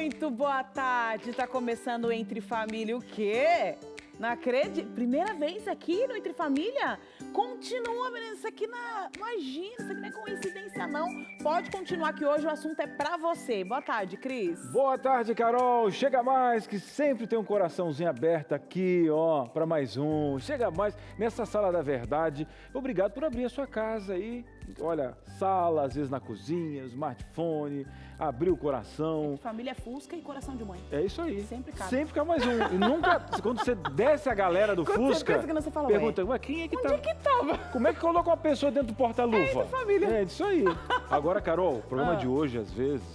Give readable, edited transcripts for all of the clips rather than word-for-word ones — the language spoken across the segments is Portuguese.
Muito boa tarde. Tá começando o Entre Família o quê? Não acredito. Primeira vez aqui no Entre Família? Continua, menina. Isso aqui não... Imagina, isso aqui não é coincidência, não. Pode continuar que hoje o assunto é pra você. Boa tarde, Cris. Boa tarde, Carol. Chega mais, que sempre tem um coraçãozinho aberto aqui, ó, pra mais um. Chega mais nessa Sala da Verdade. Obrigado por abrir a sua casa aí. Olha, sala, às vezes na cozinha, smartphone, abrir o coração. Entre Família é Fusca e Coração de Mãe. É isso aí. Sempre cabe. Sempre fica mais um. E nunca, quando você desce a galera do Quando Fusca, você pensa que não, você fala, pergunta, ué, quem é que tá... Onde é que tava? Como é que coloca uma pessoa dentro do porta-luva? É, Entre Família. É, isso aí. Agora, Carol, o programa de hoje, às vezes...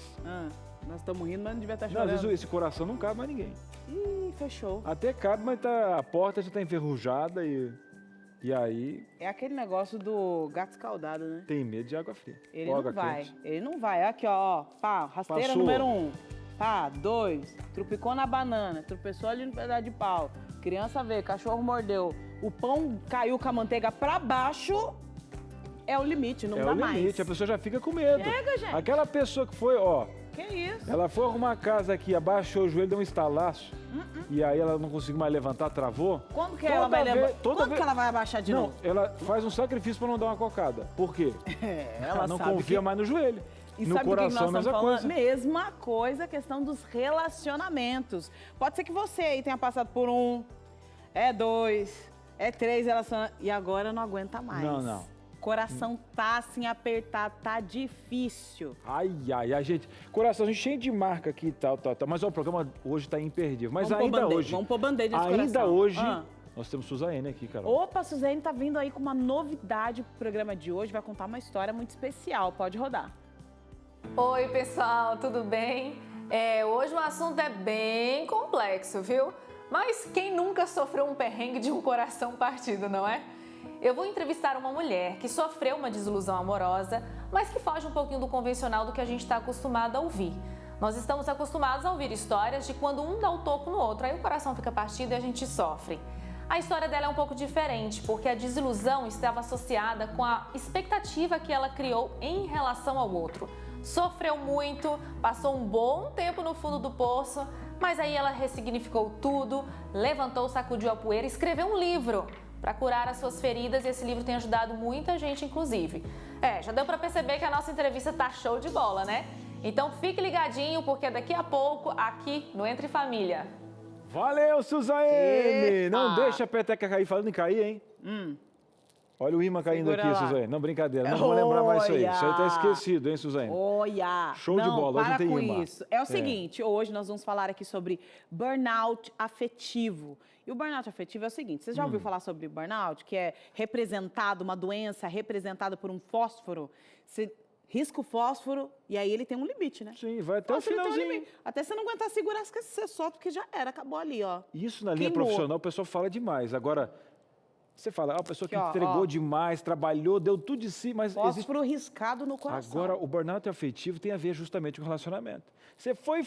Nós estamos rindo, mas não devia estar Não, chorando. às vezes esse coração não cabe mais ninguém. Ih, fechou. Até cabe, mas a porta já tá enferrujada e aí É aquele negócio do gato escaldado, né? tem medo de água fria. Ele Ou não água vai, quente. ele não vai. Aqui, ó, pá, rasteira Passou. número 1. Pá, 2, trupicou na banana, tropeçou ali no pedaço de pau. Criança veio, cachorro mordeu. O pão caiu com a manteiga pra baixo. É o limite, não É dá o limite, mais. a pessoa já fica com medo. Chega, gente. Aquela pessoa que foi, ó, Que isso? ela foi arrumar a casa aqui, abaixou o joelho, deu um estalaço. E aí ela não conseguiu mais levantar, travou. Quando que Toda ela vai vez- levar? toda Quando vez- que ela vai abaixar de Não, novo? ela faz um sacrifício pra não dar uma cocada. Por quê? Ela não sabe confia que... mais no joelho. E no sabe do que coração, nós a mesma estamos falando? coisa. Mesma coisa, a questão dos relacionamentos. Pode ser que você aí tenha passado por 1, 2, 3 relacionamentos e agora não aguenta mais. Não. Coração tá assim apertado, tá difícil. Ai, gente. Coraçãozinho cheio de marca aqui e tal. Mas ó, o programa hoje tá imperdível. Mas Vamos pôr ainda band-aid, hoje... vamos pôr band-aid nesse Ainda coração. hoje, nós temos Suzane aqui, Carol. Opa, Suzane tá vindo aí com uma novidade pro programa de hoje. Vai contar uma história muito especial. Pode rodar. Oi, pessoal, tudo bem? Hoje o assunto é bem complexo, viu? Mas quem nunca sofreu um perrengue de um coração partido, não é? Eu vou entrevistar uma mulher que sofreu uma desilusão amorosa, mas que foge um pouquinho do convencional do que a gente está acostumado a ouvir. Nós estamos acostumados a ouvir histórias de quando um dá o toco no outro, aí o coração fica partido e a gente sofre. A história dela é um pouco diferente, porque a desilusão estava associada com a expectativa que ela criou em relação ao outro. Sofreu muito, passou um bom tempo no fundo do poço, mas aí ela ressignificou tudo, levantou, sacudiu a poeira e escreveu um livro para curar as suas feridas, e esse livro tem ajudado muita gente, inclusive. Já deu para perceber que a nossa entrevista tá show de bola, né? Então fique ligadinho, porque daqui a pouco, aqui no Entre Família. Valeu, Suzane! Eita! Não deixa a peteca cair. Falando em cair, hein? Olha o imã caindo Segura aqui, lá. Suzane. Não, brincadeira. Não vou lembrar mais isso aí. Isso aí tá Olha! esquecido, hein, Suzane? Olha! Show de bola, hoje para tem com imã. isso. É o seguinte, hoje nós vamos falar aqui sobre burnout afetivo. E o burnout afetivo é o seguinte, você já ouviu falar sobre burnout? Que é representado, uma doença representada por um fósforo. Você risca o fósforo e aí ele tem um limite, né? Sim, vai até o Fósforo tem um finalzinho. limite. Até você não aguentar segurar, você solta, porque já era, acabou ali, ó. Isso na linha Queimou. profissional, o pessoal fala demais. Agora, você fala, a pessoa que Aqui, ó, entregou ó. demais, trabalhou, deu tudo de si, mas existe... Fósforo riscado no coração. Agora, o burnout afetivo tem a ver justamente com o relacionamento. Você foi,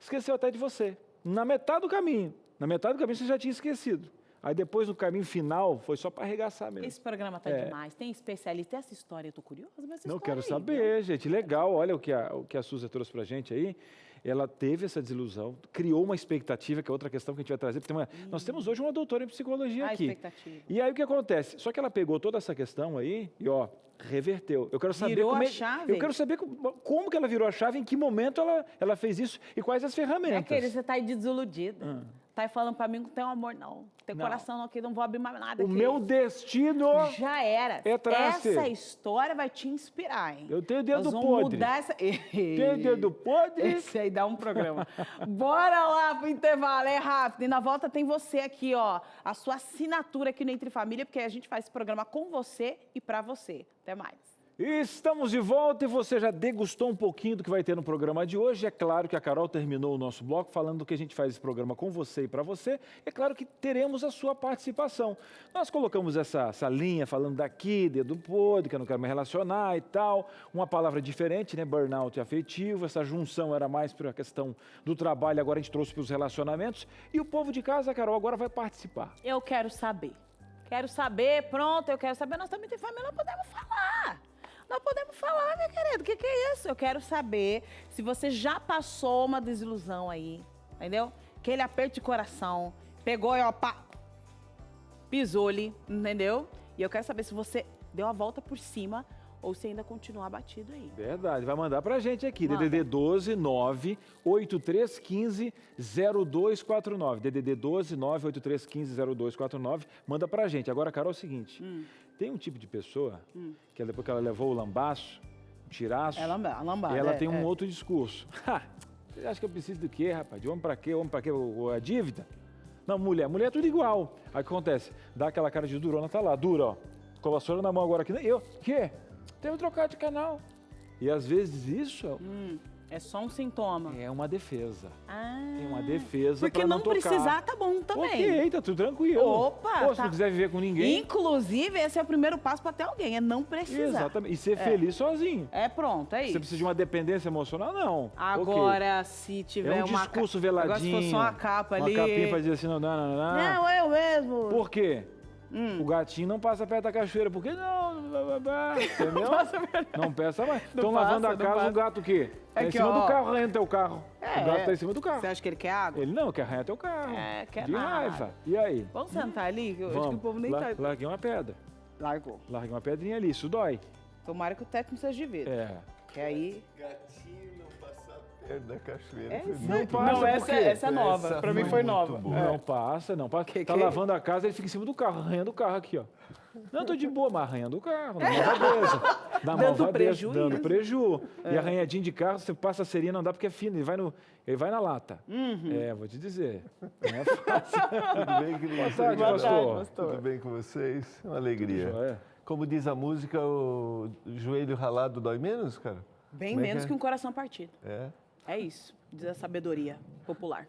esqueceu até de você. Na metade do caminho você já tinha esquecido. Aí depois, no caminho final, foi só para arregaçar mesmo. Esse programa tá demais. Tem especialista. Essa história, eu tô curiosa, mas essa Não, história quero aí, saber, gente. Legal, olha o que a Suzy trouxe pra gente aí. Ela teve essa desilusão, criou uma expectativa, que é outra questão que a gente vai trazer. Porque nós temos hoje uma doutora em psicologia A aqui. expectativa. E aí o que acontece? Só que ela pegou toda essa questão aí e, ó, reverteu. Eu quero saber Virou como a chave? Eu quero saber como que ela virou a chave, em que momento ela fez isso e quais as ferramentas. É aquele, você tá aí desiludida. Tá aí falando pra mim que não tem amor, não. Tem Não. coração não, que não vou abrir mais nada O aqui. meu destino... Já era. É traste. Essa história vai te inspirar, hein? Eu tenho dedo Nós vamos podre. mudar essa... Tem dedo podre? Esse aí dá um programa. Bora lá pro intervalo, é rápido. E na volta tem você aqui, ó. A sua assinatura aqui no Entre Família, porque a gente faz esse programa com você e pra você. Até mais. Estamos de volta e você já degustou um pouquinho do que vai ter no programa de hoje. É claro que a Carol terminou o nosso bloco falando do que a gente faz esse programa com você e para você. É claro que teremos a sua participação. Nós colocamos essa linha falando daqui, dedo podre, que eu não quero me relacionar e tal. Uma palavra diferente, né? Burnout afetivo. Essa junção era mais para a questão do trabalho, agora a gente trouxe para os relacionamentos. E o povo de casa, a Carol, agora vai participar. Eu quero saber. Quero saber, pronto, eu quero saber. Nós também tem família, não podemos falar. nós podemos falar, minha querida, o que é isso? Eu quero saber se você já passou uma desilusão aí, entendeu? Aquele aperto de coração, pegou e ó, pá, pisou-lhe, entendeu? E eu quero saber se você deu a volta por cima ou se ainda continua abatido aí. Verdade, vai mandar pra gente aqui, Manda. DDD 12 98315 0249. DDD 12 98315 0249. Manda pra gente. Agora, Carol, é o seguinte: tem um tipo de pessoa que depois que ela levou o lambaço, o tiraço, É lambada. ela tem um outro discurso. Ha! Você acha que eu preciso do quê, rapaz? De homem pra quê? Homem pra quê? A dívida? Não, mulher é tudo igual. Aí o que acontece? Dá aquela cara de durona, tá lá, dura, ó. Com a vassoura na mão agora aqui. Eu, quê? Tem que trocar de canal. E às vezes isso É só um sintoma. é uma defesa. Ah, É uma defesa porque pra não não tocar. precisar tá bom também. Ok, tá tudo tranquilo. Opa, Pô, se tá. não quiser viver com ninguém, Inclusive, esse é o primeiro passo para ter alguém, é não precisar. exatamente. E ser feliz sozinho. É pronto, é Você isso. precisa de uma dependência emocional? Não. Agora, se tiver É um uma discurso Agora, se veladinho. for só uma capa ali. Uma capinha pra dizer assim, não, não, não, não. Não, eu mesmo. Por quê? O gatinho não passa perto da cachoeira. Por que não? Entendeu? Não peça mais. Estão lavando a não casa, passa. o gato o quê? Tá em Aqui, cima ó. do carro, arranha teu carro. É. O gato tá em cima do carro. Você acha que ele quer água? Ele não, quer arranhar teu carro. É, quer De nada. raiva. E aí? Vamos sentar ali, que eu acho Vamos. que o povo nem tá... Larguei uma pedra. Largou. Larguei uma pedrinha ali, isso dói. Tomara que o teto não seja de vidro. É. Que aí... Gatinho não passar perto da cachoeira. É foi isso muito aí. Não passa, Não, por essa, quê? essa é nova. Essa Pra mim foi foi muito nova. boa. Não passa, não passa. Que Tá é? lavando a casa, ele fica em cima do carro, arranhando o carro aqui, ó. Não, tô de boa, mas arranhando o carro, na malvadeza. Na Dando malvadeza, prejuízo. dando preju. E arranhadinho de carro, você passa a serinha, não dá porque é fino, ele vai na lata. É, vou te dizer. Não é fácil. Tudo bem, querido? Boa tarde, Boa pastor. tarde, pastor. Tudo bem com vocês? Uma alegria. Joia. Como diz a música, o joelho ralado dói menos, cara? Bem Como é menos que que é? um coração partido. É. É isso, diz a sabedoria popular.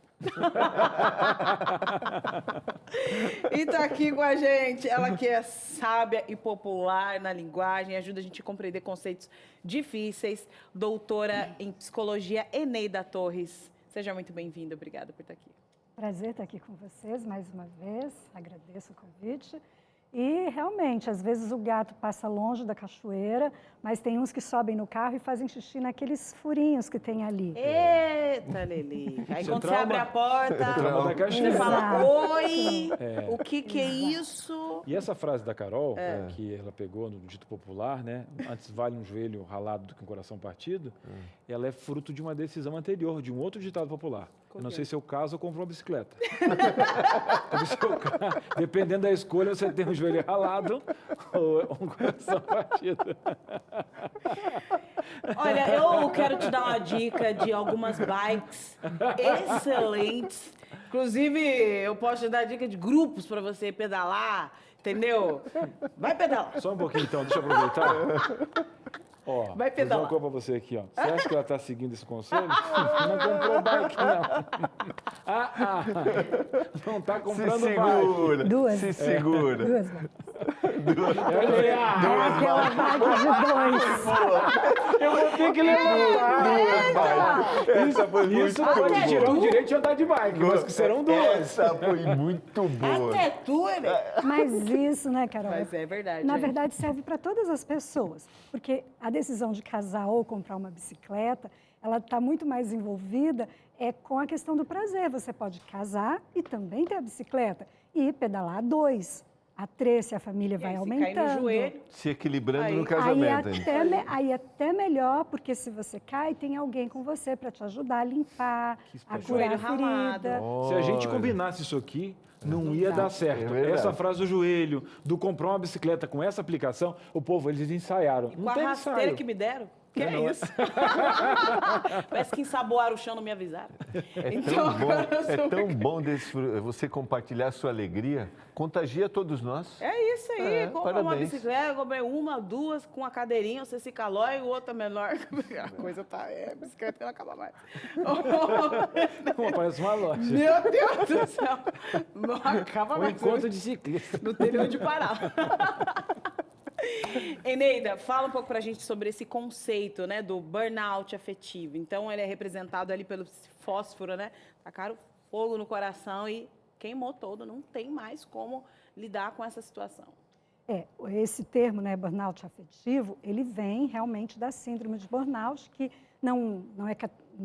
E tá aqui com a gente, ela que é sábia e popular na linguagem, ajuda a gente a compreender conceitos difíceis, doutora em psicologia, Eneida Torres. Seja muito bem-vinda, obrigada por estar aqui. Prazer estar aqui com vocês mais uma vez, agradeço o convite. E realmente, às vezes o gato passa longe da cachoeira, mas tem uns que sobem no carro e fazem xixi naqueles furinhos que tem ali. Eita, Leli. Aí Isso é quando você trauma. abre a porta, Trauma da você cachoeira. fala, Exato. oi, o que é isso? E essa frase da Carol, que ela pegou no dito popular, né? Antes vale um joelho ralado do que um coração partido, ela é fruto de uma decisão anterior, de um outro ditado popular. Eu não sei se é o caso ou comprou uma bicicleta. Dependendo da escolha, você tem um joelho ralado ou um coração partido. Olha, eu quero te dar uma dica de algumas bikes excelentes. Inclusive, eu posso te dar dica de grupos para você pedalar, entendeu? Vai pedalar. Só um pouquinho então, deixa eu aproveitar. Ó, Vai vou dizer pedalar. uma coisa pra você aqui, ó. Você acha que ela tá seguindo esse conselho? Não comprou bike, não. Não tá Se comprando bike. segura. Duas. Se segura. Duas mãos. É, Aquela bike de dois. eu vou ter que levantar. Essa foi muito Isso pode boa. tirar o direito de andar de bike, mas que serão duas. Essa foi muito boa. Até tu, né? Mas isso, né, Carol? Mas é verdade. Na gente. verdade, serve para todas as pessoas, porque a decisão de casar ou comprar uma bicicleta, ela está muito mais envolvida com a questão do prazer. Você pode casar e também ter a bicicleta e pedalar a dois, a três, se a família E vai aí, se aumentando. cair no joelho, Se equilibrando Aí- no Aí casamento. hein? aí até melhor, porque se você cai, tem alguém com você para te ajudar a limpar, a curar a Joelho ralado. ferida. Se a gente Olha. combinasse isso aqui, não ia dar certo. É verdade. Essa frase do joelho, do comprar uma bicicleta com essa aplicação, o povo, eles ensaiaram. com Não a tem rasteira ensaio. que me deram. Que é Não é? isso? Parece que ensaboaram o chão, não me avisaram. É tão bom você compartilhar a sua alegria, contagia todos nós. É isso aí, compra uma parabéns. bicicleta, comprei uma, duas, com a cadeirinha, você se calói e o outro é menor. A coisa tá, a bicicleta não acaba mais. Pô, parece uma loja. Meu Deus do céu, não acaba Um mais. encontro de ciclista. Não tem nem onde parar. Eneida, fala um pouco pra gente sobre esse conceito, né, do burnout afetivo. Então, ele é representado ali pelo fósforo, né? Tacaram fogo no coração e queimou todo, não tem mais como lidar com essa situação. Esse termo, né, burnout afetivo, ele vem realmente da síndrome de burnout, que não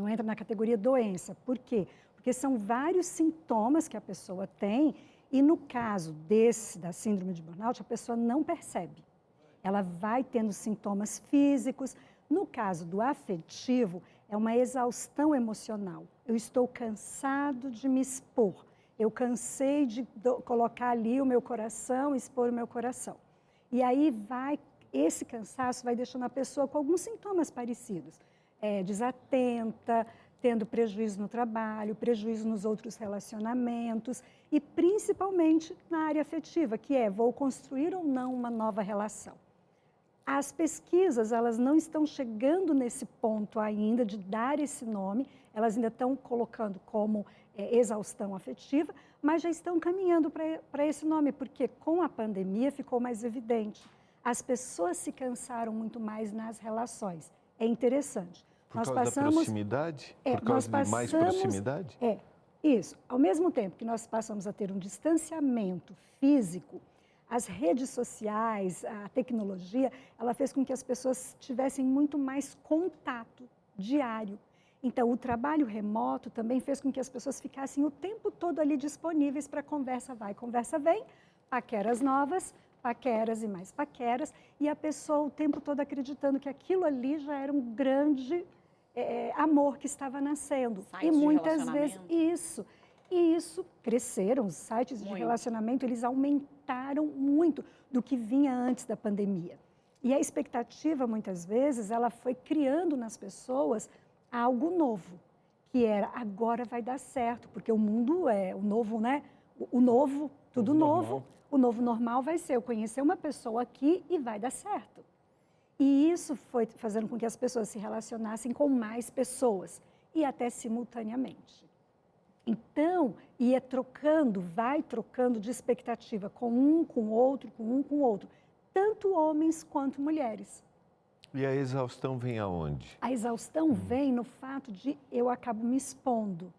entra na categoria doença. Por quê? Porque são vários sintomas que a pessoa tem e, no caso da síndrome de burnout, a pessoa não percebe. Ela vai tendo sintomas físicos. No caso do afetivo, é uma exaustão emocional. Eu estou cansado de me expor. Eu cansei de colocar ali o meu coração, expor o meu coração. E aí esse cansaço vai deixando a pessoa com alguns sintomas parecidos. Desatenta, tendo prejuízo no trabalho, prejuízo nos outros relacionamentos e principalmente na área afetiva, que vou construir ou não uma nova relação. As pesquisas, elas não estão chegando nesse ponto ainda de dar esse nome, elas ainda estão colocando como exaustão afetiva, mas já estão caminhando para esse nome, porque com a pandemia ficou mais evidente. As pessoas se cansaram muito mais nas relações. É interessante. Por causa da proximidade? Por causa de mais proximidade? Isso. Ao mesmo tempo que nós passamos a ter um distanciamento físico, as redes sociais, a tecnologia, ela fez com que as pessoas tivessem muito mais contato diário. Então, o trabalho remoto também fez com que as pessoas ficassem o tempo todo ali disponíveis para conversa vai, conversa vem, paqueras novas, paqueras e mais paqueras, e a pessoa o tempo todo acreditando que aquilo ali já era um grande amor que estava nascendo. Sites e muitas de vezes isso. E isso cresceram, os sites de relacionamento, eles aumentaram muito do que vinha antes da pandemia. E a expectativa, muitas vezes, ela foi criando nas pessoas algo novo, que era agora vai dar certo, porque o mundo é o novo, né? O novo, tudo novo. O novo normal vai ser eu conhecer uma pessoa aqui e vai dar certo. E isso foi fazendo com que as pessoas se relacionassem com mais pessoas e até simultaneamente. Então, vai trocando de expectativa com um, com outro, com um, com outro, tanto homens quanto mulheres. E a exaustão vem aonde? A exaustão vem no fato de eu acabo me expondo.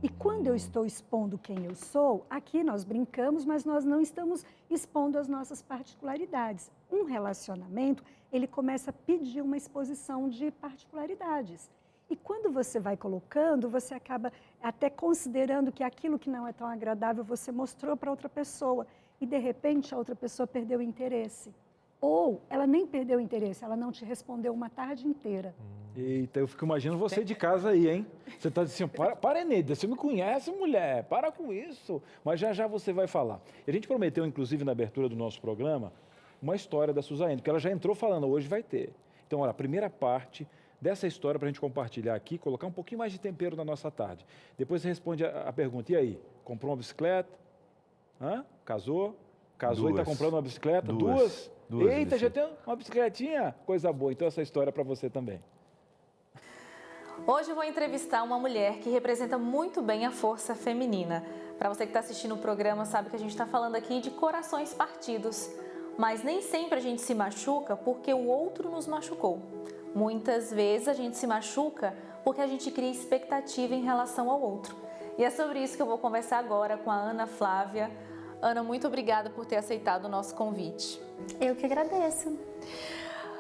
E quando eu estou expondo quem eu sou, aqui nós brincamos, mas nós não estamos expondo as nossas particularidades. Um relacionamento, ele começa a pedir uma exposição de particularidades. E quando você vai colocando, você acaba até considerando que aquilo que não é tão agradável você mostrou para outra pessoa. E, de repente, a outra pessoa perdeu o interesse. Ou ela nem perdeu o interesse, ela não te respondeu uma tarde inteira. Eita, eu fico imaginando você de casa aí, hein? Você está dizendo, para, Eneida, você me conhece, mulher, para com isso. Mas já você vai falar. A gente prometeu, inclusive, na abertura do nosso programa, uma história da Suzaine, porque ela já entrou falando, hoje vai ter. Então, olha, a primeira parte dessa história para a gente compartilhar aqui, colocar um pouquinho mais de tempero na nossa tarde. Depois você responde a pergunta, e aí? Comprou uma bicicleta? Casou e está comprando uma bicicleta? Duas? Eita, já tem uma bicicletinha? Coisa boa. Então, essa história é para você também. Hoje eu vou entrevistar uma mulher que representa muito bem a força feminina. Para você que está assistindo o programa, sabe que a gente está falando aqui de corações partidos. Mas nem sempre a gente se machuca porque o outro nos machucou. Muitas vezes a gente se machuca porque a gente cria expectativa em relação ao outro. E é sobre isso que eu vou conversar agora com a Ana Flávia. Ana, muito obrigada por ter aceitado o nosso convite. Eu que agradeço.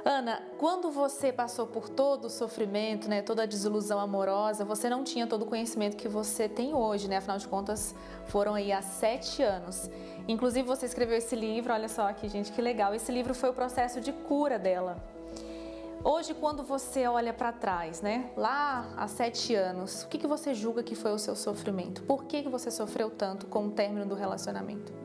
Ana, quando você passou por todo o sofrimento, né, toda a desilusão amorosa, você não tinha todo o conhecimento que você tem hoje, né? Afinal de contas, foram aí há 7 anos. Inclusive, você escreveu esse livro, olha só aqui, gente, que legal. Esse livro foi o processo de cura dela. Hoje, quando você olha para trás, né, lá há 7 anos, o que você julga que foi o seu sofrimento? Por que você sofreu tanto com o término do relacionamento?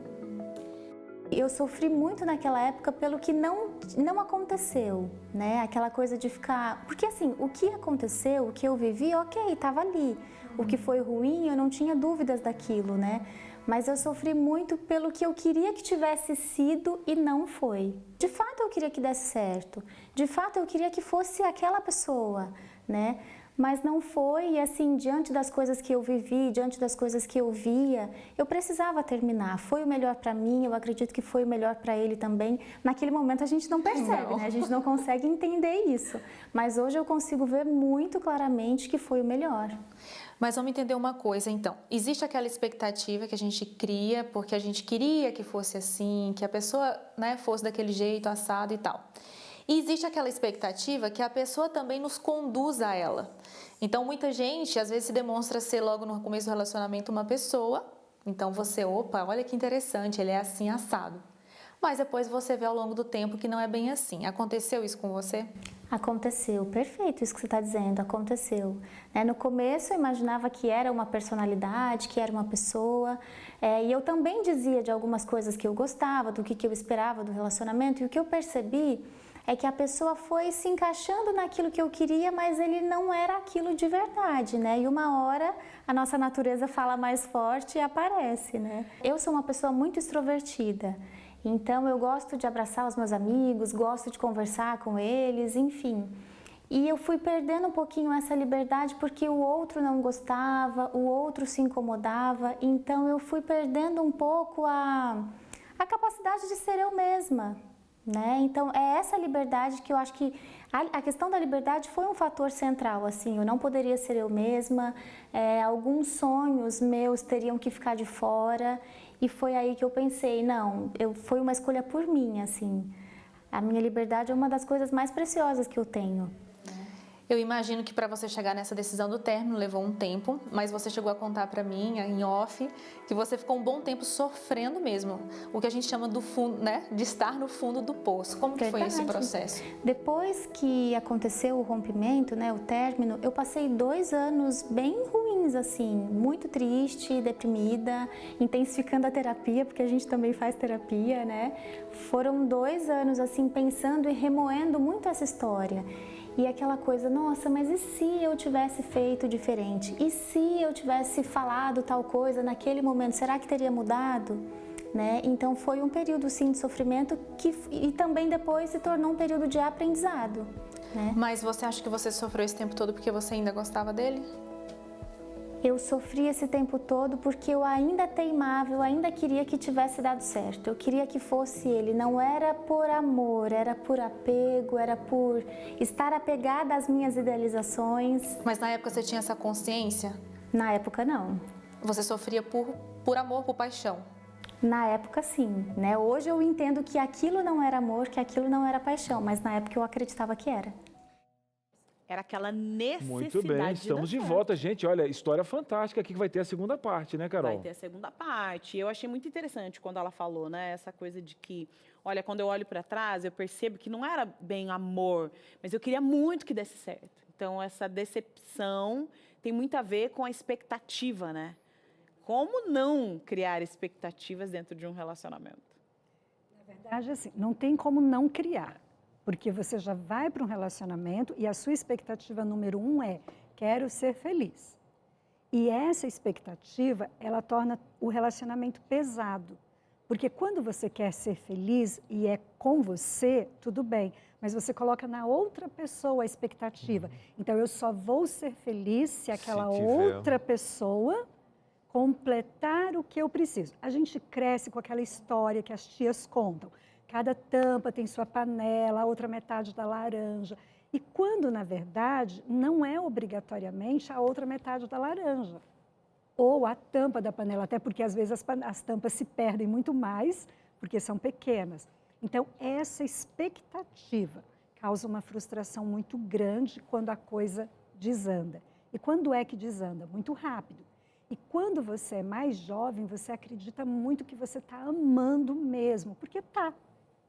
Eu sofri muito naquela época pelo que não aconteceu, né? Aquela coisa de ficar... Porque assim, o que aconteceu, o que eu vivi, ok, estava ali. O que foi ruim, eu não tinha dúvidas daquilo, né? Mas eu sofri muito pelo que eu queria que tivesse sido e não foi. De fato, eu queria que desse certo. De fato, eu queria que fosse aquela pessoa, né? Mas não foi, e assim, diante das coisas que eu vivi, diante das coisas que eu via, eu precisava terminar. Foi o melhor para mim, eu acredito que foi o melhor para ele também. Naquele momento a gente não percebe, né? A gente não consegue entender isso. Mas hoje eu consigo ver muito claramente que foi o melhor. Mas vamos entender uma coisa, então. Existe aquela expectativa que a gente cria, porque a gente queria que fosse assim, que a pessoa, né, fosse daquele jeito, assado e tal. E existe aquela expectativa que a pessoa também nos conduza a ela. Então, muita gente, às vezes, se demonstra ser logo no começo do relacionamento uma pessoa. Então, você, opa, olha que interessante, ele é assim, assado. Mas depois você vê ao longo do tempo que não é bem assim. Aconteceu isso com você? Aconteceu, perfeito isso que você está dizendo, aconteceu. No começo eu imaginava que era uma personalidade, que era uma pessoa, e eu também dizia de algumas coisas que eu gostava, do que eu esperava do relacionamento, e o que eu percebi é que a pessoa foi se encaixando naquilo que eu queria, mas ele não era aquilo de verdade, né? E uma hora a nossa natureza fala mais forte e aparece, né? Eu sou uma pessoa muito extrovertida, então eu gosto de abraçar os meus amigos, gosto de conversar com eles, enfim. E eu fui perdendo um pouquinho essa liberdade porque o outro não gostava, o outro se incomodava, então eu fui perdendo um pouco a capacidade de ser eu mesma. Né? Então é essa liberdade que eu acho que a questão da liberdade foi um fator central, assim, eu não poderia ser eu mesma, alguns sonhos meus teriam que ficar de fora e foi aí que eu pensei, não, foi uma escolha por mim, assim, a minha liberdade é uma das coisas mais preciosas que eu tenho. Eu imagino que para você chegar nessa decisão do término levou um tempo, mas você chegou a contar para mim, em off, que você ficou um bom tempo sofrendo mesmo, o que a gente chama do fundo, né, de estar no fundo do poço. Como que foi esse processo? Depois que aconteceu o rompimento, né, o término, eu passei 2 anos bem ruins, assim, muito triste, deprimida, intensificando a terapia, porque a gente também faz terapia, né? Foram 2 anos, assim, pensando e remoendo muito essa história. E aquela coisa, nossa, mas e se eu tivesse feito diferente? E se eu tivesse falado tal coisa naquele momento, será que teria mudado? Né? Então foi um período sim de sofrimento e também depois se tornou um período de aprendizado. Né? Mas você acha que você sofreu esse tempo todo porque você ainda gostava dele? Eu sofri esse tempo todo porque eu ainda teimava, eu ainda queria que tivesse dado certo. Eu queria que fosse ele. Não era por amor, era por apego, era por estar apegada às minhas idealizações. Mas na época você tinha essa consciência? Na época, não. Você sofria por amor, por paixão? Na época, sim. Né? Hoje eu entendo que aquilo não era amor, que aquilo não era paixão, mas na época eu acreditava que era. Era aquela necessidade. Muito bem, estamos de volta, gente. Olha, história fantástica aqui que vai ter a segunda parte, né, Carol? Vai ter a segunda parte. Eu achei muito interessante quando ela falou, né? Essa coisa de que, olha, quando eu olho para trás, eu percebo que não era bem amor, mas eu queria muito que desse certo. Então, essa decepção tem muito a ver com a expectativa, né? Como não criar expectativas dentro de um relacionamento? Na verdade, assim, não tem como não criar. Porque você já vai para um relacionamento e a sua expectativa número 1 é, quero ser feliz. E essa expectativa, ela torna o relacionamento pesado. Porque quando você quer ser feliz e é com você, tudo bem. Mas você coloca na outra pessoa a expectativa. Então, eu só vou ser feliz se aquela outra pessoa completar o que eu preciso. A gente cresce com aquela história que as tias contam. Cada tampa tem sua panela, a outra metade da laranja. E quando, na verdade, não é obrigatoriamente a outra metade da laranja. Ou a tampa da panela, até porque às vezes as tampas se perdem muito mais, porque são pequenas. Então, essa expectativa causa uma frustração muito grande quando a coisa desanda. E quando é que desanda? Muito rápido. E quando você é mais jovem, você acredita muito que você está amando mesmo, porque está.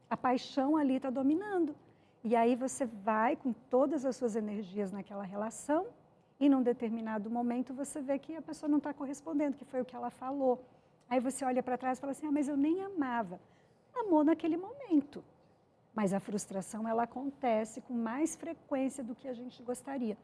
A paixão ali está dominando. E aí você vai com todas as suas energias naquela relação e num determinado momento você vê que a pessoa não está correspondendo, que foi o que ela falou. Aí você olha para trás e fala assim, mas eu nem amava. Amou naquele momento. Mas a frustração, ela acontece com mais frequência do que a gente gostaria.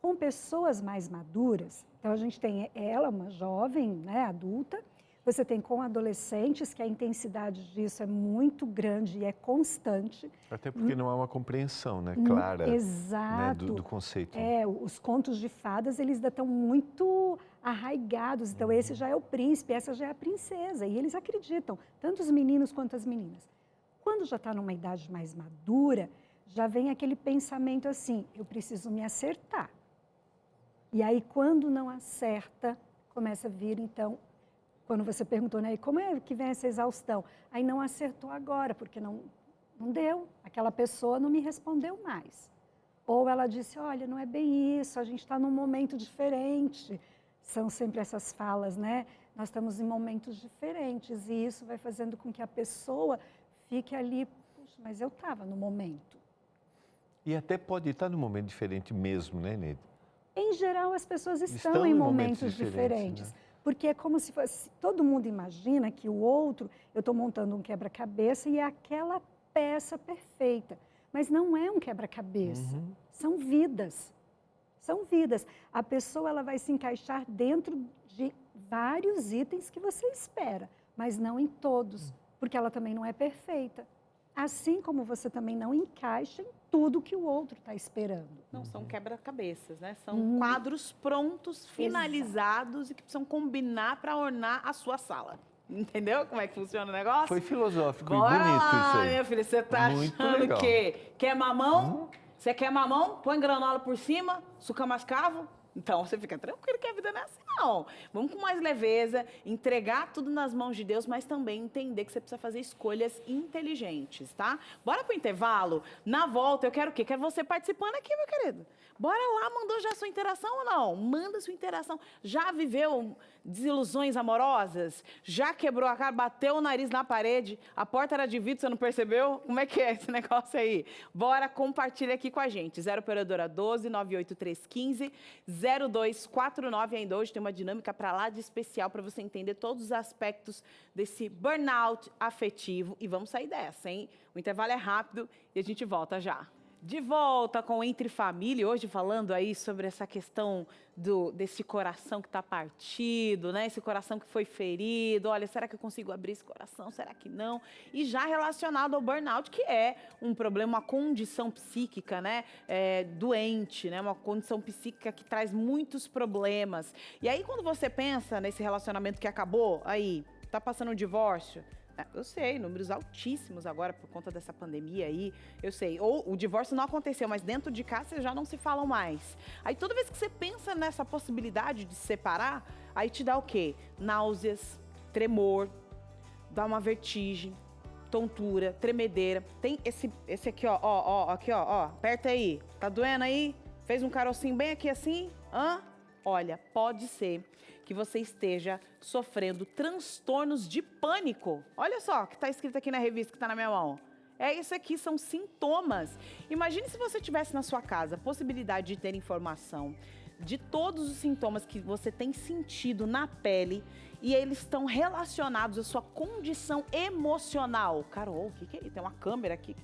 Com pessoas mais maduras, então a gente tem ela, uma jovem, né, adulta, Você tem com adolescentes, que a intensidade disso é muito grande e é constante. Até porque não há uma compreensão, né, clara, Exato. né, do conceito. Os contos de fadas, eles ainda estão muito arraigados. Então, esse já é o príncipe, essa já é a princesa. E eles acreditam, tanto os meninos quanto as meninas. Quando já está numa idade mais madura, já vem aquele pensamento assim, eu preciso me acertar. E aí, quando não acerta, começa a vir, então, quando você perguntou, né, como é que vem essa exaustão? Aí não acertou agora, porque não deu, aquela pessoa não me respondeu mais. Ou ela disse, olha, não é bem isso, a gente está num momento diferente. São sempre essas falas, né? Nós estamos em momentos diferentes e isso vai fazendo com que a pessoa fique ali, puxa, mas eu estava no momento. E até pode estar num momento diferente mesmo, né, Neide? Em geral, as pessoas estão em momentos diferentes. Né? Porque é como se fosse, todo mundo imagina que o outro, eu estou montando um quebra-cabeça e é aquela peça perfeita. Mas não é um quebra-cabeça, são vidas. São vidas. A pessoa ela vai se encaixar dentro de vários itens que você espera, mas não em todos, porque ela também não é perfeita. Assim como você também não encaixa em tudo que o outro está esperando. Não são quebra-cabeças, né? São quadros prontos, finalizados e que precisam combinar para ornar a sua sala. Entendeu como é que funciona o negócio? Foi filosófico Bora e bonito lá, isso aí. Minha filha, você tá Muito achando legal. que quer mamão? Você quer mamão? Põe granola por cima, suca mascavo. Então, você fica tranquilo que a vida não é assim, não. Vamos com mais leveza, entregar tudo nas mãos de Deus, mas também entender que você precisa fazer escolhas inteligentes, tá? Bora pro intervalo? Na volta, eu quero o quê? Quero você participando aqui, meu querido. Bora lá, mandou já sua interação ou não? Manda sua interação. Já viveu desilusões amorosas? Já quebrou a cara, bateu o nariz na parede? A porta era de vidro, você não percebeu? Como é que é esse negócio aí? Bora, compartilha aqui com a gente. 0 operadora 12 98315 0249 ainda hoje tem uma dinâmica para lá de especial para você entender todos os aspectos desse burnout afetivo. E vamos sair dessa, hein? O intervalo é rápido e a gente volta já. De volta com Entre Família, hoje falando aí sobre essa questão desse coração que está partido, né? Esse coração que foi ferido. Olha, será que eu consigo abrir esse coração? Será que não? E já relacionado ao burnout, que é um problema, uma condição psíquica, né? Doente, né? Uma condição psíquica que traz muitos problemas. E aí, quando você pensa nesse relacionamento que acabou, aí, tá passando um divórcio, eu sei, números altíssimos agora por conta dessa pandemia aí, eu sei. Ou o divórcio não aconteceu, mas dentro de casa vocês já não se falam mais. Aí toda vez que você pensa nessa possibilidade de se separar, aí te dá o quê? Náuseas, tremor, dá uma vertigem, tontura, tremedeira. Tem esse aqui, aqui, ó, aperta aí. Tá doendo aí? Fez um carocinho bem aqui assim? Olha, pode ser que você esteja sofrendo transtornos de pânico. Olha só o que está escrito aqui na revista que está na minha mão. Isso aqui são sintomas. Imagine se você tivesse na sua casa a possibilidade de ter informação de todos os sintomas que você tem sentido na pele e eles estão relacionados à sua condição emocional. Carol, o que é isso? Tem uma câmera aqui.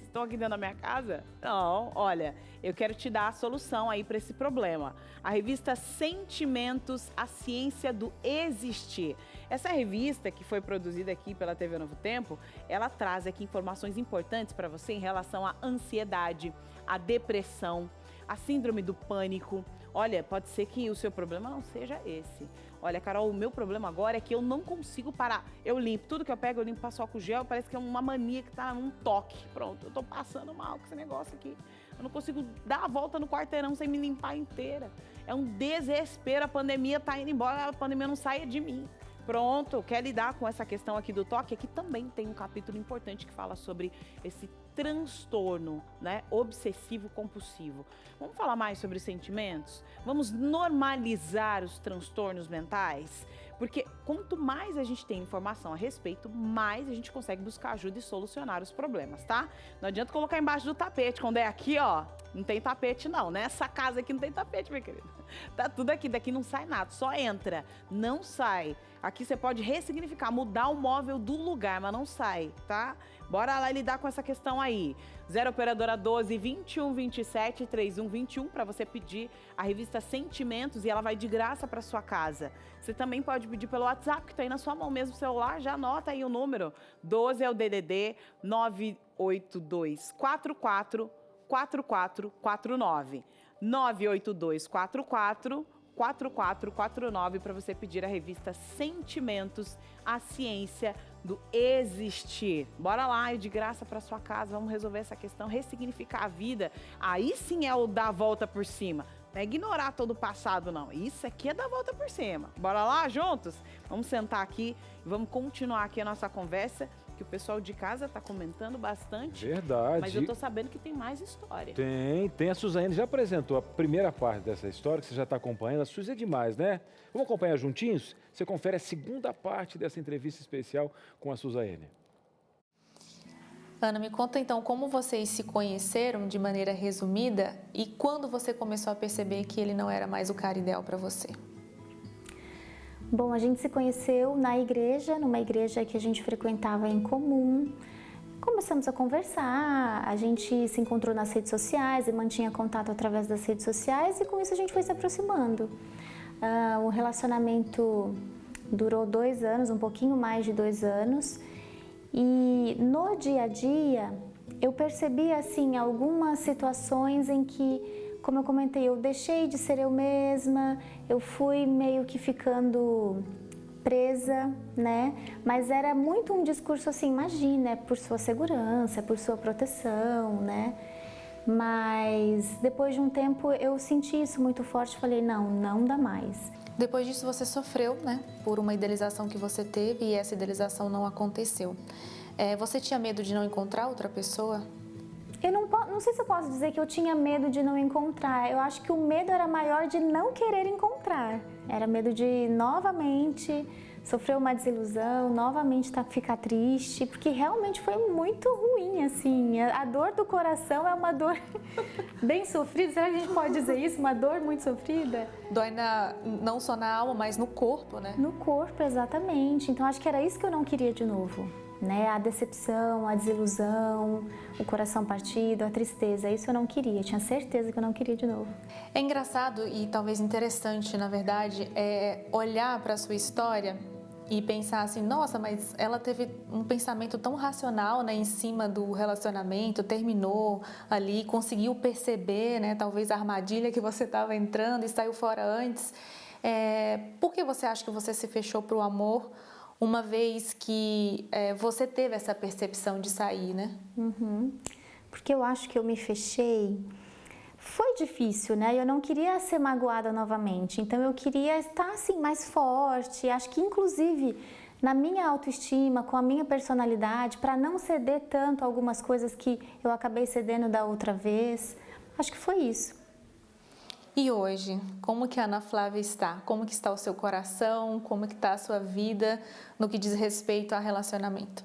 Estão aqui dentro da minha casa? Não, olha, eu quero te dar a solução aí para esse problema. A revista Sentimentos, a Ciência do Existir. Essa revista, que foi produzida aqui pela TV Novo Tempo, ela traz aqui informações importantes para você em relação à ansiedade, à depressão, à síndrome do pânico. Olha, pode ser que o seu problema não seja esse. Olha, Carol, o meu problema agora é que eu não consigo parar. Eu limpo, tudo que eu pego, eu limpo, passo álcool gel, parece que é uma mania que tá num toque. Pronto, eu tô passando mal com esse negócio aqui. Eu não consigo dar a volta no quarteirão sem me limpar inteira. É um desespero, a pandemia tá indo embora, a pandemia não saia de mim. Pronto, quer lidar com essa questão aqui do toque? Aqui também tem um capítulo importante que fala sobre esse transtorno, né, obsessivo-compulsivo. Vamos falar mais sobre os sentimentos? Vamos normalizar os transtornos mentais? Porque quanto mais a gente tem informação a respeito, mais a gente consegue buscar ajuda e solucionar os problemas, tá? Não adianta colocar embaixo do tapete. Quando é aqui, ó, não tem tapete não, né? Essa casa aqui não tem tapete, minha querida. Tá tudo aqui, daqui não sai nada, só entra, não sai. Aqui você pode ressignificar, mudar o móvel do lugar, mas não sai, tá? Bora lá lidar com essa questão aí. 0 operadora 12 21 27 31 21 para você pedir a revista Sentimentos e ela vai de graça para sua casa. Você também pode pedir pelo WhatsApp, que está aí na sua mão mesmo, celular, já anota aí o número. 12 é o DDD 982 44 4449. 982 44 4449 para você pedir a revista Sentimentos, a ciência do existir. Bora lá, é de graça para sua casa, vamos resolver essa questão, ressignificar a vida. Aí sim é o dar a volta por cima. Não é ignorar todo o passado, não. Isso aqui é dar a volta por cima. Bora lá, juntos? Vamos sentar aqui e vamos continuar aqui a nossa conversa, que o pessoal de casa está comentando bastante. Verdade. Mas eu tô sabendo que tem mais história. Tem. A Suzane já apresentou a primeira parte dessa história, que você já está acompanhando. A Suzy é demais, né? Vamos acompanhar juntinhos? Você confere a segunda parte dessa entrevista especial com a Suzane. Ana, me conta então como vocês se conheceram de maneira resumida e quando você começou a perceber que ele não era mais o cara ideal para você. Bom, a gente se conheceu na igreja, numa igreja que a gente frequentava em comum. Começamos a conversar, a gente se encontrou nas redes sociais e mantinha contato através das redes sociais e com isso a gente foi se aproximando. O relacionamento durou 2 anos, um pouquinho mais de 2 anos. E no dia a dia, eu percebi assim algumas situações em que, como eu comentei, eu deixei de ser eu mesma, eu fui meio que ficando presa, né? Mas era muito um discurso assim, imagina, é por sua segurança, é por sua proteção, né? Mas depois de um tempo eu senti isso muito forte, falei, não dá mais. Depois disso você sofreu, né, por uma idealização que você teve e essa idealização não aconteceu. Você tinha medo de não encontrar outra pessoa? Eu não sei se eu posso dizer que eu tinha medo de não encontrar. Eu acho que o medo era maior de não querer encontrar. Era medo de novamente sofrer uma desilusão, novamente ficar triste, porque realmente foi muito ruim, assim. A dor do coração é uma dor bem sofrida. Será que a gente pode dizer isso? Uma dor muito sofrida? Dói não só na alma, mas no corpo, né? No corpo, exatamente. Então acho que era isso que eu não queria de novo. Né? A decepção, a desilusão, o coração partido, a tristeza, isso eu não queria, tinha certeza que eu não queria de novo. É engraçado e talvez interessante, na verdade, olhar para a sua história e pensar assim, nossa, mas ela teve um pensamento tão racional, né, em cima do relacionamento, terminou ali, conseguiu perceber, né, talvez a armadilha que você estava entrando e saiu fora antes. Por que você acha que você se fechou para o amor, uma vez que você teve essa percepção de sair, né? Porque eu acho que eu me fechei. Foi difícil, né? Eu não queria ser magoada novamente, então eu queria estar assim mais forte. Acho que inclusive na minha autoestima, com a minha personalidade, para não ceder tanto a algumas coisas que eu acabei cedendo da outra vez. Acho que foi isso. E hoje, como que a Ana Flávia está? Como que está o seu coração? Como que está a sua vida no que diz respeito a relacionamento?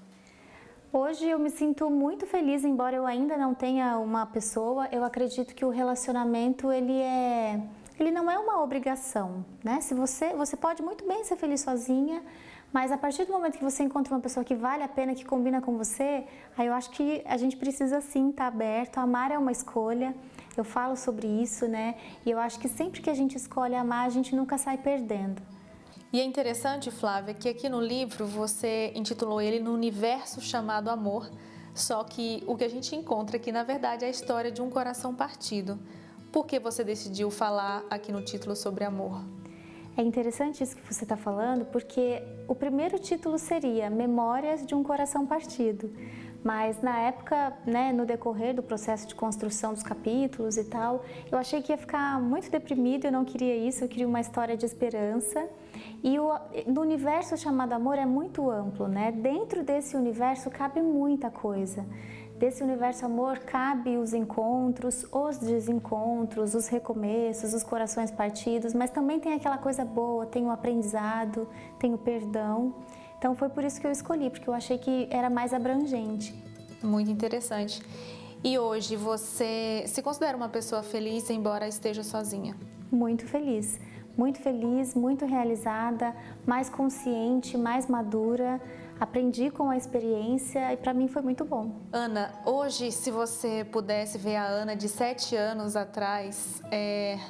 Hoje eu me sinto muito feliz, embora eu ainda não tenha uma pessoa. Eu acredito que o relacionamento, ele não é uma obrigação, né? Se você pode muito bem ser feliz sozinha, mas a partir do momento que você encontra uma pessoa que vale a pena, que combina com você, aí eu acho que a gente precisa sim estar aberto. Amar é uma escolha. Eu falo sobre isso, né? E eu acho que sempre que a gente escolhe amar, a gente nunca sai perdendo. E é interessante, Flávia, que aqui no livro você intitulou ele No Universo Chamado Amor, só que o que a gente encontra aqui, na verdade, é a história de um coração partido. Por que você decidiu falar aqui no título sobre amor? É interessante isso que você está falando, porque o primeiro título seria Memórias de um Coração Partido. Mas na época, né, no decorrer do processo de construção dos capítulos e tal, eu achei que ia ficar muito deprimido, eu não queria isso, eu queria uma história de esperança. E no universo chamado amor é muito amplo, né? Dentro desse universo cabe muita coisa. Desse universo amor cabe os encontros, os desencontros, os recomeços, os corações partidos, mas também tem aquela coisa boa, tem o aprendizado, tem o perdão. Então foi por isso que eu escolhi, porque eu achei que era mais abrangente. Muito interessante. E hoje você se considera uma pessoa feliz, embora esteja sozinha? Muito feliz, muito realizada, mais consciente, mais madura. aprendi com a experiência e para mim foi muito bom. Ana, hoje, se você pudesse ver a Ana de 7 anos atrás,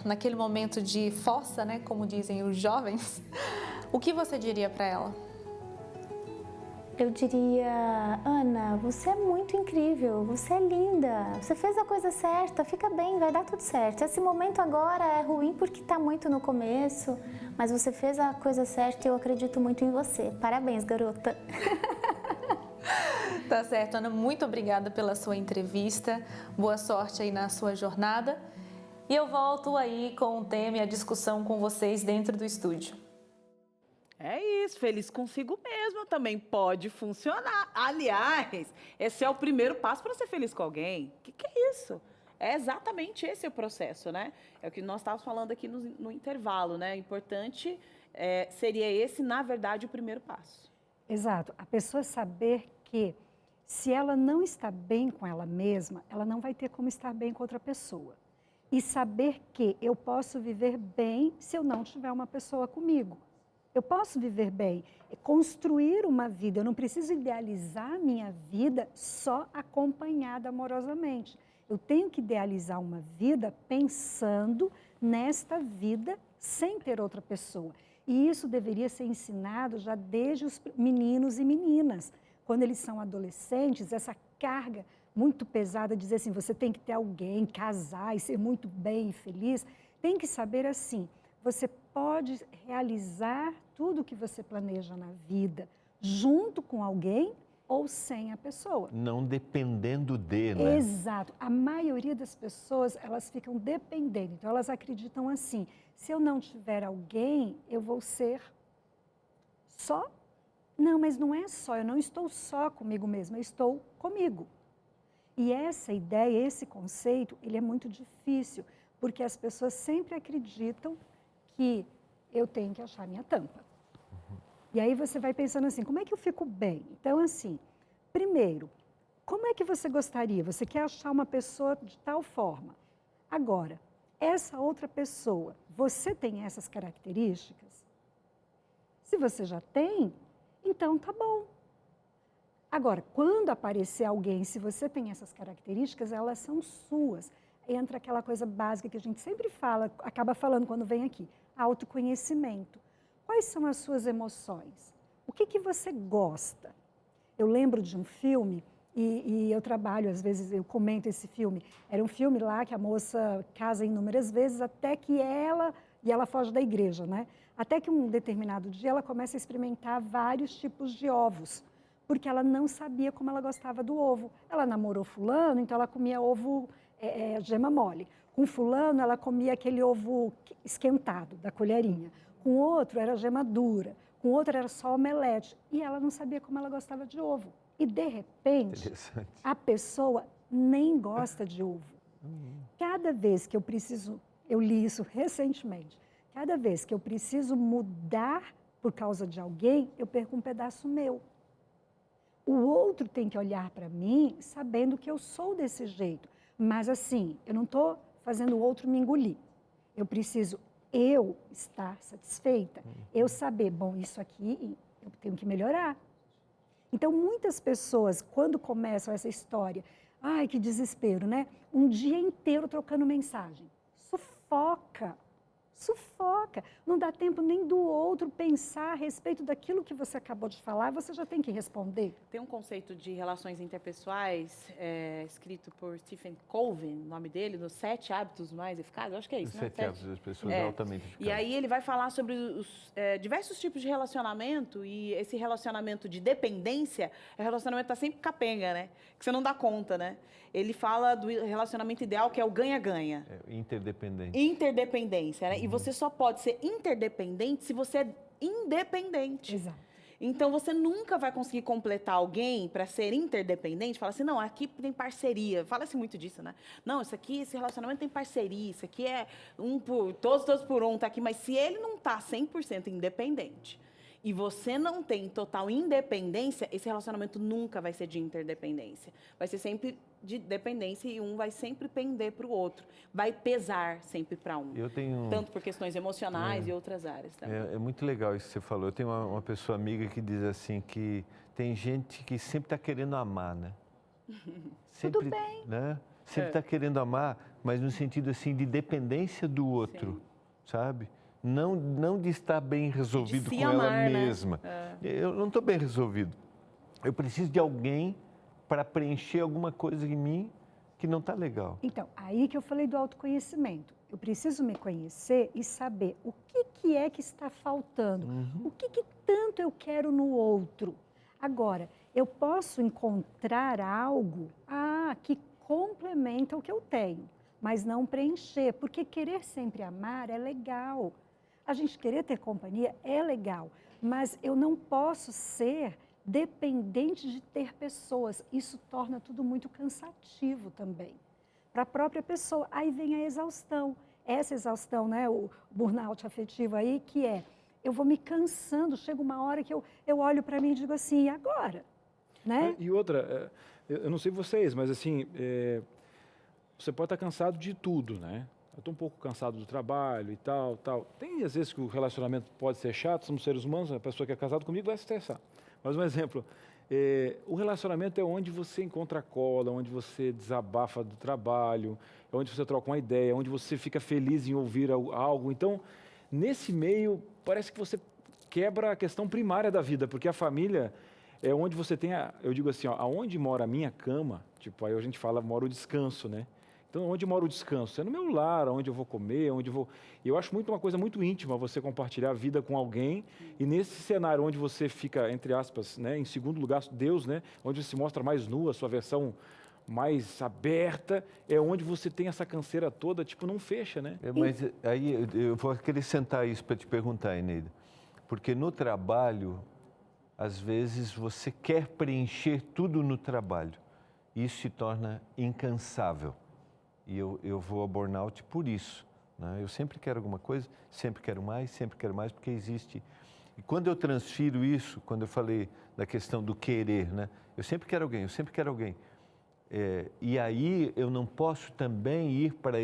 naquele momento de fossa, né, como dizem os jovens, o que você diria para ela? Eu diria, Ana, você é muito incrível, você é linda, você fez a coisa certa, fica bem, vai dar tudo certo. Esse momento agora é ruim porque está muito no começo, mas você fez a coisa certa e eu acredito muito em você. Parabéns, garota. Tá certo, Ana, muito obrigada pela sua entrevista, boa sorte aí na sua jornada. E eu volto aí com o tema e a discussão com vocês dentro do estúdio. É isso, feliz consigo mesmo também pode funcionar. Aliás, esse é o primeiro passo para ser feliz com alguém. O que é isso? É exatamente esse o processo, né? É o que nós estávamos falando aqui no intervalo, né? Importante seria esse, na verdade, o primeiro passo. Exato. A pessoa saber que se ela não está bem com ela mesma, ela não vai ter como estar bem com outra pessoa. E saber que eu posso viver bem se eu não tiver uma pessoa comigo. Eu posso viver bem, construir uma vida. Eu não preciso idealizar a minha vida só acompanhada amorosamente. Eu tenho que idealizar uma vida pensando nesta vida sem ter outra pessoa. E isso deveria ser ensinado já desde os meninos e meninas. Quando eles são adolescentes, essa carga muito pesada, dizer assim, você tem que ter alguém, casar e ser muito bem e feliz, tem que saber assim, você pode realizar tudo o que você planeja na vida, junto com alguém ou sem a pessoa. Não dependendo de, né? Exato. A maioria das pessoas, elas ficam dependendo. Então, elas acreditam assim, se eu não tiver alguém, eu vou ser só? Não, mas não é só, eu não estou só comigo mesma, eu estou comigo. E essa ideia, esse conceito, ele é muito difícil, porque as pessoas sempre acreditam que eu tenho que achar minha tampa. E aí você vai pensando assim, como é que eu fico bem? Então, assim, primeiro, como é que você gostaria? Você quer achar uma pessoa de tal forma. Agora, essa outra pessoa, você tem essas características? Se você já tem, então tá bom. Agora, quando aparecer alguém, se você tem essas características, elas são suas. Entra aquela coisa básica que a gente sempre fala, acaba falando quando vem aqui, autoconhecimento. Quais são as suas emoções? O que você gosta? Eu lembro de um filme, e eu trabalho, às vezes eu comento esse filme. Era um filme lá que a moça casa inúmeras vezes até que ela foge da igreja, né? Até que um determinado dia ela começa a experimentar vários tipos de ovos, porque ela não sabia como ela gostava do ovo. Ela namorou fulano, então ela comia ovo gema mole. Com fulano, ela comia aquele ovo esquentado, da colherinha. Com outro, era gema dura. Com outro, era só omelete. E ela não sabia como ela gostava de ovo. E, de repente, a pessoa nem gosta de ovo. Cada vez que eu preciso, eu li isso recentemente, cada vez que eu preciso mudar por causa de alguém, eu perco um pedaço meu. O outro tem que olhar para mim sabendo que eu sou desse jeito. Mas assim, eu não estou fazendo o outro me engolir. Eu preciso eu estar satisfeita, eu saber, bom, isso aqui eu tenho que melhorar. Então, muitas pessoas, quando começam essa história, ai, que desespero, né? Um dia inteiro trocando mensagem. Sufoca. Não dá tempo nem do outro pensar a respeito daquilo que você acabou de falar, você já tem que responder. Tem um conceito de relações interpessoais, escrito por Stephen Covey, o nome dele, nos 7 hábitos mais eficazes, eu acho que é isso, né? 7 hábitos das pessoas altamente eficazes. E aí ele vai falar sobre os diversos tipos de relacionamento, e esse relacionamento de dependência, o relacionamento está sempre capenga, né? Que você não dá conta, né? Ele fala do relacionamento ideal, que é o ganha-ganha. Interdependente. Interdependência, né? E você só pode ser interdependente se você é independente. Exato. Então, você nunca vai conseguir completar alguém para ser interdependente. Fala assim, não, aqui tem parceria. Fala-se muito disso, né? Não, esse relacionamento tem parceria, isso aqui é todos por um, tá aqui. Mas se ele não tá 100% independente, e você não tem total independência, esse relacionamento nunca vai ser de interdependência. Vai ser sempre de dependência e um vai sempre pender para o outro. Vai pesar sempre para um. Eu tenho... Tanto por questões emocionais e outras áreas também. É muito legal isso que você falou. Eu tenho uma pessoa amiga que diz assim que tem gente que sempre está querendo amar, né? Sempre, Tudo bem. Né? Sempre está querendo amar, mas no sentido assim de dependência do outro, sabe? Não de estar bem resolvido se com amar, ela né? mesma. Eu não estou bem resolvido. Eu preciso de alguém para preencher alguma coisa em mim que não está legal. Então, aí que eu falei do autoconhecimento. Eu preciso me conhecer e saber o que é que está faltando, o que tanto eu quero no outro. Agora, eu posso encontrar algo que complementa o que eu tenho, mas não preencher, porque querer sempre amar é legal. A gente querer ter companhia é legal, mas eu não posso ser dependente de ter pessoas. Isso torna tudo muito cansativo também, para a própria pessoa. Aí vem a exaustão. Essa exaustão, né, o burnout afetivo aí, que é, eu vou me cansando, chega uma hora que eu olho para mim e digo assim, e agora? Né? E outra, eu não sei vocês, mas assim, você pode estar cansado de tudo, né? Eu estou um pouco cansado do trabalho e tal. Tem às vezes que o relacionamento pode ser chato, somos seres humanos, a pessoa que é casada comigo vai se estressar. Mas um exemplo, o relacionamento é onde você encontra a cola, onde você desabafa do trabalho, é onde você troca uma ideia, é onde você fica feliz em ouvir algo. Então, nesse meio, parece que você quebra a questão primária da vida, porque a família é onde você tem, eu digo assim, aonde mora a minha cama, tipo, aí a gente fala, mora o descanso, né? Então, onde mora o descanso? É no meu lar, onde eu vou comer, onde eu vou... Eu acho uma coisa muito íntima você compartilhar a vida com alguém e nesse cenário onde você fica, entre aspas, né, em segundo lugar, Deus, né, onde você se mostra mais nua, sua versão mais aberta, é onde você tem essa canseira toda, tipo, não fecha, né? Mas aí eu vou acrescentar isso para te perguntar, Eneida, porque no trabalho, às vezes você quer preencher tudo no trabalho e isso se torna incansável. E eu vou a burnout por isso, né? Eu sempre quero alguma coisa, sempre quero mais, porque existe. E quando eu transfiro isso, quando eu falei da questão do querer, né? Eu sempre quero alguém. E aí eu não posso também ir para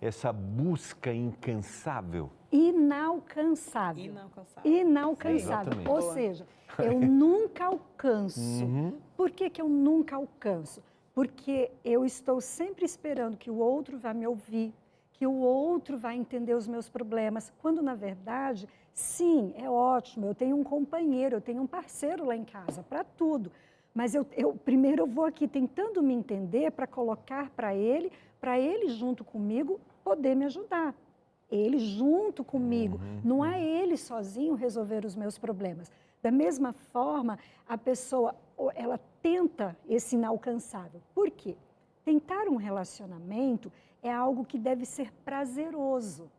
essa busca incansável. Inalcançável. Exatamente. Ou seja, eu nunca alcanço. Por que eu nunca alcanço? Porque eu estou sempre esperando que o outro vá me ouvir, que o outro vai entender os meus problemas, quando na verdade, sim, é ótimo, eu tenho um companheiro, eu tenho um parceiro lá em casa, para tudo. Mas primeiro eu vou aqui tentando me entender para colocar para ele junto comigo poder me ajudar. Ele junto comigo, não é ele sozinho resolver os meus problemas. Da mesma forma, a pessoa, ela tenta esse inalcançável. Por quê? Tentar um relacionamento é algo que deve ser prazeroso.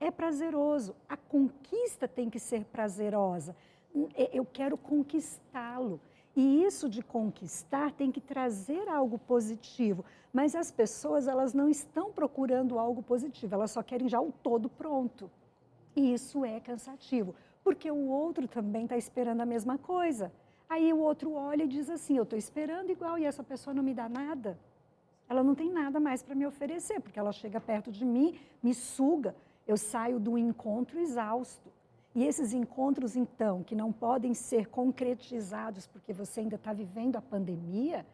É prazeroso. A conquista tem que ser prazerosa. Eu quero conquistá-lo. E isso de conquistar tem que trazer algo positivo. Mas as pessoas, elas não estão procurando algo positivo, elas só querem já o todo pronto. E isso é cansativo, porque o outro também está esperando a mesma coisa. Aí o outro olha e diz assim, eu estou esperando igual e essa pessoa não me dá nada. Ela não tem nada mais para me oferecer, porque ela chega perto de mim, me suga, eu saio do encontro exausto. E esses encontros, então, que não podem ser concretizados porque você ainda está vivendo a pandemia,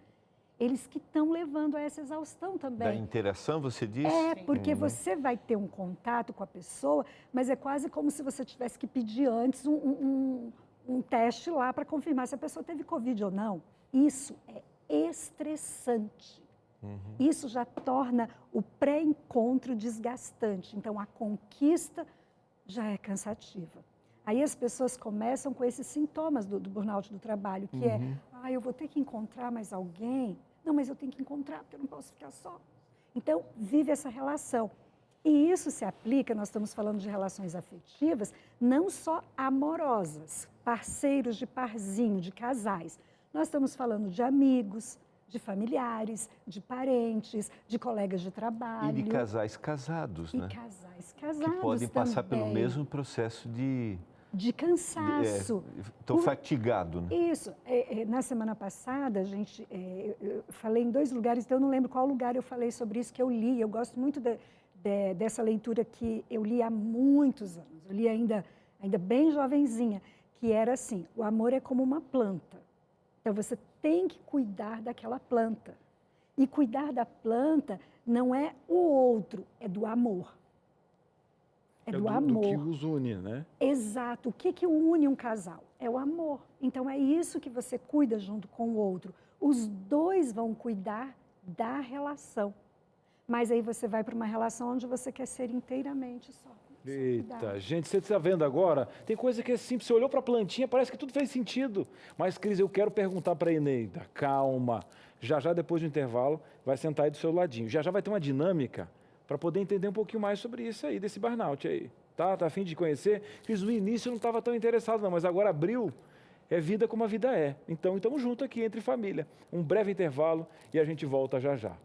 eles que estão levando a essa exaustão também. Da interação, você diz? Porque você vai ter um contato com a pessoa, mas é quase como se você tivesse que pedir antes um teste lá para confirmar se a pessoa teve Covid ou não. Isso é estressante. Isso já torna o pré-encontro desgastante. Então, a conquista já é cansativa. Aí as pessoas começam com esses sintomas do burnout do trabalho, que eu vou ter que encontrar mais alguém. Não, mas eu tenho que encontrar, porque eu não posso ficar só. Então, vive essa relação. E isso se aplica, nós estamos falando de relações afetivas, não só amorosas, parceiros de parzinho, de casais. Nós estamos falando de amigos, de familiares, de parentes, de colegas de trabalho. E de casais casados, né? E casais casados que podem passar também. pelo mesmo processo de De cansaço. Estou fatigado, né? Isso. Na semana passada, eu falei em 2 lugares, então eu não lembro qual lugar eu falei sobre isso que eu li. Eu gosto muito dessa leitura que eu li há muitos anos. Eu li ainda bem jovenzinha, que era assim, o amor é como uma planta. Então você tem que cuidar daquela planta. E cuidar da planta não é o outro, é do amor. É do amor. Do que os une, né? Exato. O que une um casal? É o amor. Então, é isso que você cuida junto com o outro. Os 2 vão cuidar da relação. Mas aí você vai para uma relação onde você quer ser inteiramente só. Eita, gente, você está vendo agora? Tem coisa que é simples. Você olhou para a plantinha, parece que tudo fez sentido. Mas, Cris, eu quero perguntar para a Eneida. Calma. Já depois do intervalo, vai sentar aí do seu ladinho. Já vai ter uma dinâmica para poder entender um pouquinho mais sobre isso aí, desse burnout aí. Tá a fim de conhecer? Cris, no início eu não estava tão interessado não, mas agora abriu. É vida como a vida é. Então, estamos juntos aqui entre família. Um breve intervalo e a gente volta já.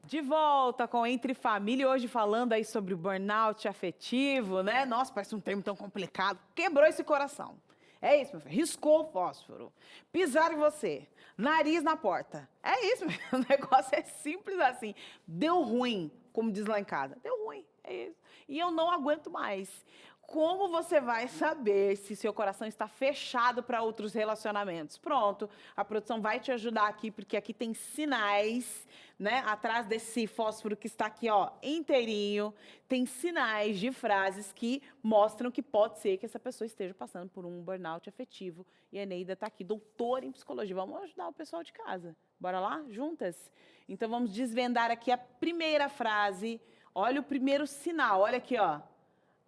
De volta com Entre Família, hoje falando aí sobre o burnout afetivo, né? Nossa, parece um termo tão complicado. Quebrou esse coração. É isso, meu filho. Riscou o fósforo. Pisaram em você. Nariz na porta. É isso, meu filho. O negócio é simples assim. Deu ruim, como diz lá em casa. Deu ruim, é isso. E eu não aguento mais. Como você vai saber se seu coração está fechado para outros relacionamentos? Pronto, a produção vai te ajudar aqui, porque aqui tem sinais, né? Atrás desse fósforo que está aqui, ó, inteirinho, tem sinais de frases que mostram que pode ser que essa pessoa esteja passando por um burnout afetivo. E a Eneida está aqui, doutora em psicologia. Vamos ajudar o pessoal de casa. Bora lá? Juntas? Então vamos desvendar aqui a primeira frase. Olha o primeiro sinal, olha aqui, ó.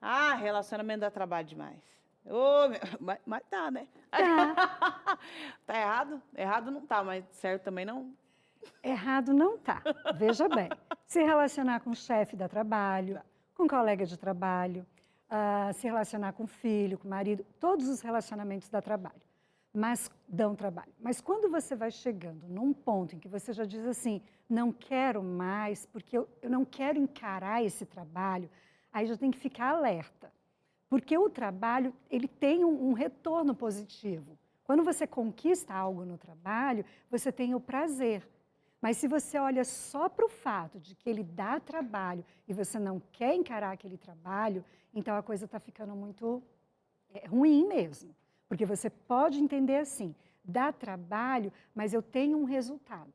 Ah, relacionamento dá trabalho demais. Oh, mas tá, né? Tá. Tá errado? Errado não tá, mas certo também não. Errado não tá. Veja bem, se relacionar com o chefe dá trabalho, com colega de trabalho, se relacionar com filho, com marido, todos os relacionamentos dá trabalho, mas dão trabalho. Mas quando você vai chegando num ponto em que você já diz assim, não quero mais, porque eu não quero encarar esse trabalho, aí já tem que ficar alerta, porque o trabalho ele tem um retorno positivo. Quando você conquista algo no trabalho, você tem o prazer. Mas se você olha só para o fato de que ele dá trabalho e você não quer encarar aquele trabalho, então a coisa está ficando muito ruim mesmo. Porque você pode entender assim, dá trabalho, mas eu tenho um resultado.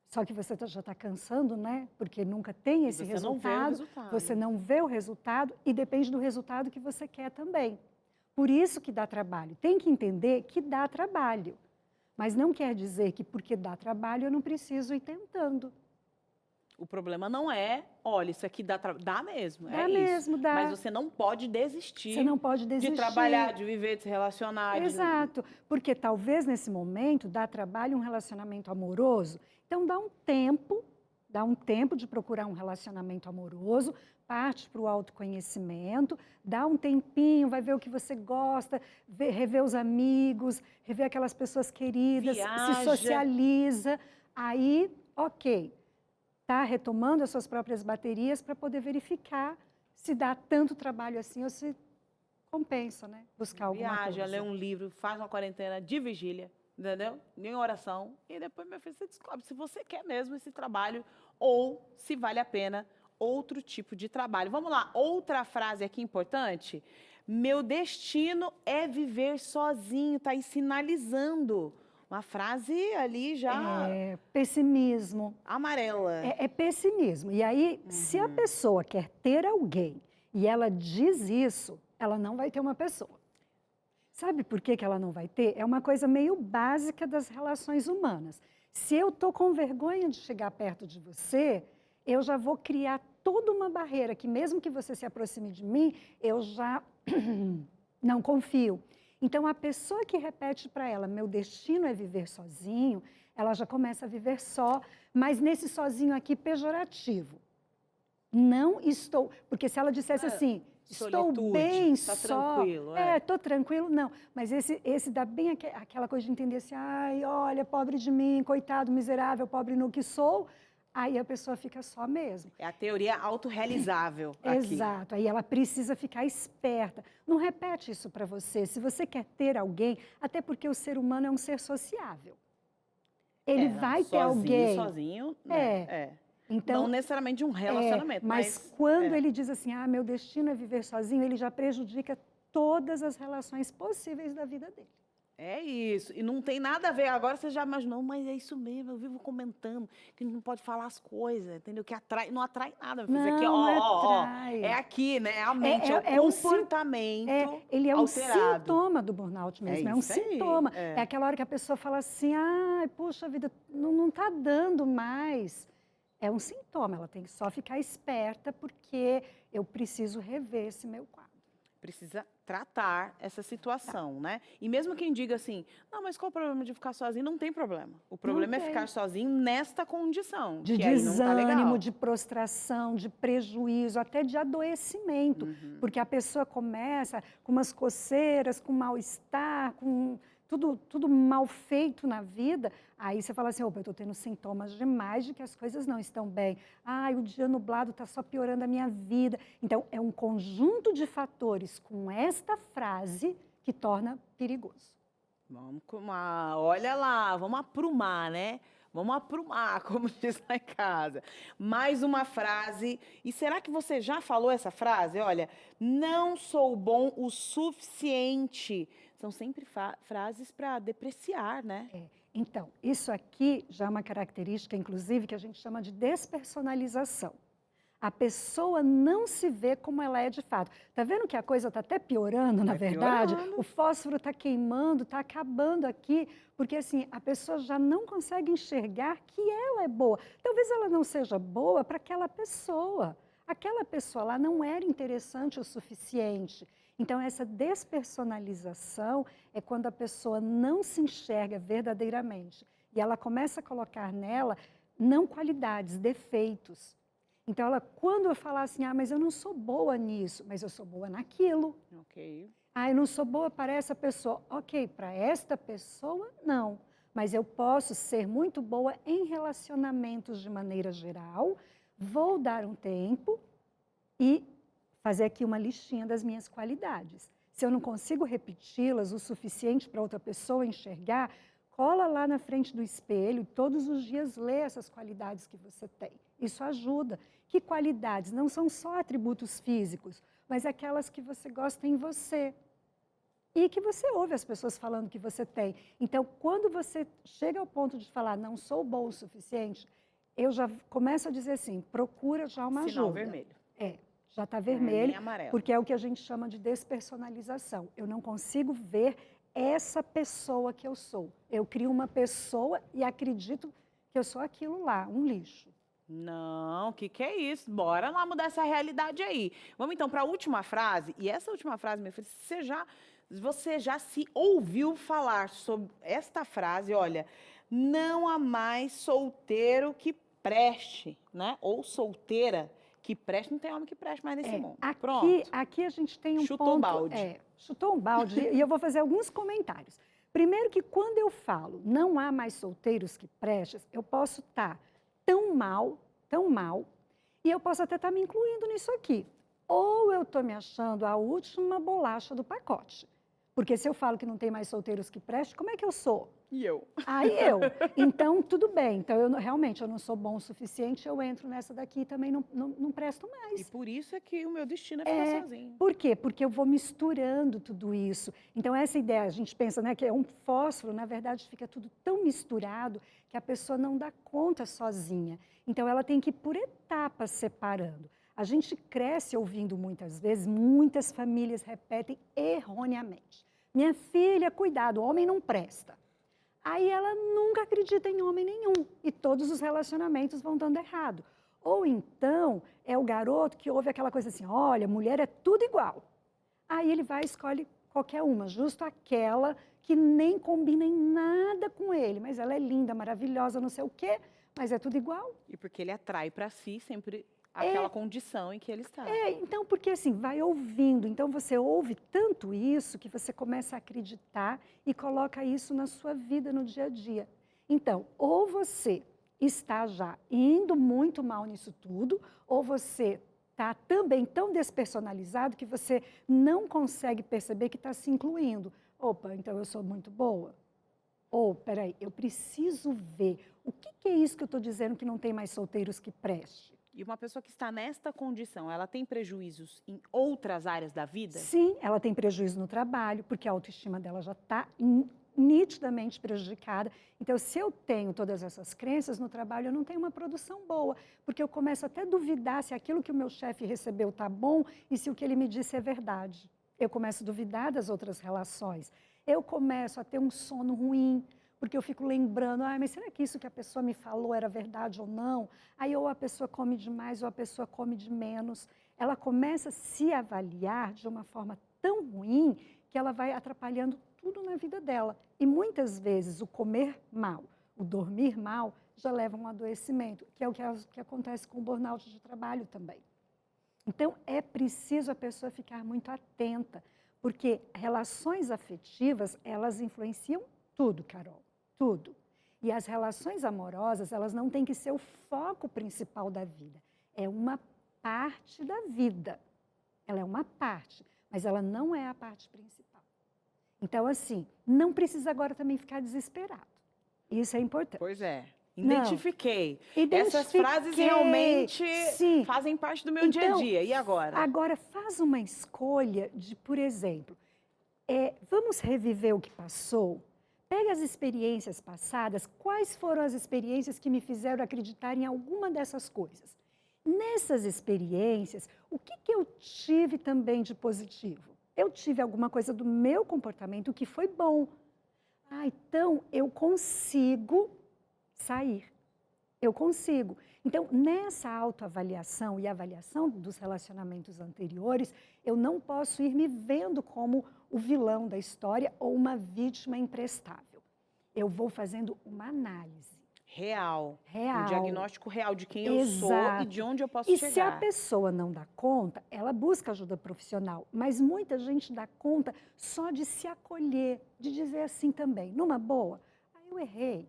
Só que você já está cansando, né? Porque nunca tem esse resultado. Você não vê o resultado e depende do resultado que você quer também. Por isso que dá trabalho. Tem que entender que dá trabalho. Mas não quer dizer que porque dá trabalho eu não preciso ir tentando. O problema não é, olha, isso aqui dá mesmo. Dá mesmo, dá. Mas você não pode desistir. Você não pode desistir. De trabalhar, de viver, de se relacionar. Exato. Porque talvez nesse momento dá trabalho um relacionamento amoroso. Então dá um tempo de procurar um relacionamento amoroso, parte para o autoconhecimento, dá um tempinho, vai ver o que você gosta, rever os amigos, rever aquelas pessoas queridas, se socializa. Aí, ok, está retomando as suas próprias baterias para poder verificar se dá tanto trabalho assim ou se compensa, né? Buscar alguma coisa. Viaja, lê um livro, faz uma quarentena de vigília, entendeu? Em oração. E depois, meu filho, você descobre se você quer mesmo esse trabalho ou se vale a pena outro tipo de trabalho. Vamos lá, outra frase aqui importante. Meu destino é viver sozinho, está aí sinalizando. Uma frase ali já... É pessimismo. Amarela. É pessimismo. E aí, se a pessoa quer ter alguém e ela diz isso, ela não vai ter uma pessoa. Sabe por que ela não vai ter? É uma coisa meio básica das relações humanas. Se eu estou com vergonha de chegar perto de você, eu já vou criar toda uma barreira que mesmo que você se aproxime de mim, eu já não confio. Então, a pessoa que repete para ela, meu destino é viver sozinho, ela já começa a viver só, mas nesse sozinho aqui pejorativo. Não estou, porque se ela dissesse assim, estou bem só, tranquilo, estou tranquilo, não. Mas esse dá bem aquela coisa de entender assim, ai, olha, pobre de mim, coitado, miserável, pobre no que sou. aí a pessoa fica só mesmo. É a teoria autorrealizável aqui. Exato, aí ela precisa ficar esperta. Não repete isso para você. Se você quer ter alguém, até porque o ser humano é um ser sociável. Ele vai ter alguém. Sozinho, né? Então, não necessariamente de um relacionamento, mas quando ele diz assim, meu destino é viver sozinho, ele já prejudica todas as relações possíveis da vida dele. É isso. E não tem nada a ver. Agora você já imaginou, mas é isso mesmo. Eu vivo comentando que a gente não pode falar as coisas, entendeu? Que atrai, não atrai nada. Aqui, atrai. É aqui, né? É a mente, é o comportamento ele é um alterado. sintoma do burnout mesmo. É um sintoma. É aquela hora que a pessoa fala assim, puxa vida, não está dando mais. É um sintoma. Ela tem que só ficar esperta porque eu preciso rever esse meu quadro. Precisa tratar essa situação, né? E mesmo quem diga assim, não, mas qual o problema de ficar sozinho? Não tem problema. O problema é ficar sozinho nesta condição. De desânimo, de prostração, de prejuízo, até de adoecimento. Porque a pessoa começa com umas coceiras, com mal-estar, com tudo mal feito na vida. Aí você fala assim, opa, eu estou tendo sintomas demais de que as coisas não estão bem. O dia nublado está só piorando a minha vida. Então, é um conjunto de fatores com esta frase que torna perigoso. Vamos olha lá, vamos aprumar, né? Vamos aprumar, como diz lá em casa. Mais uma frase. E será que você já falou essa frase? Olha, não sou bom o suficiente. São sempre frases para depreciar, né? Então, isso aqui já é uma característica, inclusive, que a gente chama de despersonalização. A pessoa não se vê como ela é de fato. Está vendo que a coisa está até piorando, na verdade? O fósforo está queimando, está acabando aqui, porque assim, a pessoa já não consegue enxergar que ela é boa. Talvez ela não seja boa para aquela pessoa. Aquela pessoa lá não era interessante o suficiente. Então, essa despersonalização é quando a pessoa não se enxerga verdadeiramente. E ela começa a colocar nela não qualidades, defeitos. Então, quando eu falar assim, mas eu não sou boa nisso, mas eu sou boa naquilo. Ok. Eu não sou boa para essa pessoa. Ok, para esta pessoa, não. Mas eu posso ser muito boa em relacionamentos de maneira geral, vou dar um tempo e fazer aqui uma listinha das minhas qualidades. Se eu não consigo repeti-las o suficiente para outra pessoa enxergar, cola lá na frente do espelho e todos os dias lê essas qualidades que você tem. Isso ajuda. Que qualidades? Não são só atributos físicos, mas aquelas que você gosta em você. E que você ouve as pessoas falando que você tem. Então, quando você chega ao ponto de falar, não sou bom o suficiente, eu já começo a dizer assim, procura já uma ajuda. Sinal vermelho. Já está vermelho, amarelo. porque é o que a gente chama de despersonalização. Eu não consigo ver essa pessoa que eu sou. Eu crio uma pessoa e acredito que eu sou aquilo lá, um lixo. Não, o que é isso? Bora lá mudar essa realidade aí. Vamos então para a última frase. E essa última frase, meu filho, você já se ouviu falar sobre esta frase, olha, não há mais solteiro que preste, né? Ou solteira que preste, não tem homem que preste mais nesse mundo. Aqui a gente tem um chutou ponto... um balde. Chutou um balde e eu vou fazer alguns comentários. Primeiro que quando eu falo não há mais solteiros que prestem, eu posso estar tão mal, e eu posso até estar me incluindo nisso aqui. Ou eu estou me achando a última bolacha do pacote. Porque se eu falo que não tem mais solteiros que prestem, como é que eu sou? E eu? Então, tudo bem. Então, realmente, eu não sou bom o suficiente, eu entro nessa daqui e também não presto mais. E por isso é que o meu destino é ficar sozinho. Por quê? Porque eu vou misturando tudo isso. Então, essa ideia, a gente pensa, né, que é um fósforo, na verdade, fica tudo tão misturado que a pessoa não dá conta sozinha. Então, ela tem que ir por etapas separando. A gente cresce ouvindo muitas vezes, muitas famílias repetem erroneamente. Minha filha, cuidado, homem não presta. Aí ela nunca acredita em homem nenhum e todos os relacionamentos vão dando errado. Ou então é o garoto que ouve aquela coisa assim, olha, mulher é tudo igual. Aí ele vai e escolhe qualquer uma, justo aquela que nem combina em nada com ele, mas ela é linda, maravilhosa, não sei o quê, mas é tudo igual. E porque ele atrai para si sempre aquela condição em que ele está. Então, porque assim, vai ouvindo. Então, você ouve tanto isso que você começa a acreditar e coloca isso na sua vida, no dia a dia. Então, ou você está já indo muito mal nisso tudo, ou você está também tão despersonalizado que você não consegue perceber que está se incluindo. Opa, então eu sou muito boa? Ou, peraí, eu preciso ver o que é isso que eu estou dizendo que não tem mais solteiros que preste. E uma pessoa que está nesta condição, ela tem prejuízos em outras áreas da vida? Sim, ela tem prejuízo no trabalho, porque a autoestima dela já está nitidamente prejudicada. Então, se eu tenho todas essas crenças no trabalho, eu não tenho uma produção boa, porque eu começo até a duvidar se aquilo que o meu chefe recebeu está bom e se o que ele me disse é verdade. Eu começo a duvidar das outras relações. Eu começo a ter um sono ruim, porque eu fico lembrando, mas será que isso que a pessoa me falou era verdade ou não? Aí ou a pessoa come demais ou a pessoa come de menos. Ela começa a se avaliar de uma forma tão ruim que ela vai atrapalhando tudo na vida dela. E muitas vezes o comer mal, o dormir mal, já leva a um adoecimento, que é o que acontece com o burnout de trabalho também. Então, é preciso a pessoa ficar muito atenta, porque relações afetivas, elas influenciam tudo, Carol, tudo. E as relações amorosas, elas não têm que ser o foco principal da vida. É uma parte da vida. Ela é uma parte, mas ela não é a parte principal. Então, assim, não precisa agora também ficar desesperado. Isso é importante. Pois é. Identifiquei. Identifiquei. Essas frases realmente Sim. fazem parte do meu dia a dia. E agora? Agora, faz uma escolha de, por exemplo, vamos reviver o que passou? Pega as experiências passadas, quais foram as experiências que me fizeram acreditar em alguma dessas coisas? Nessas experiências, o que eu tive também de positivo? Eu tive alguma coisa do meu comportamento que foi bom. Então eu consigo sair. Eu consigo. Então, nessa autoavaliação e avaliação dos relacionamentos anteriores, eu não posso ir me vendo como o vilão da história ou uma vítima imprestável. Eu vou fazendo uma análise. Real. Real. Um diagnóstico real de quem eu sou e de onde eu posso chegar. E se a pessoa não dá conta, ela busca ajuda profissional. Mas muita gente dá conta só de se acolher, de dizer assim também, numa boa, eu errei.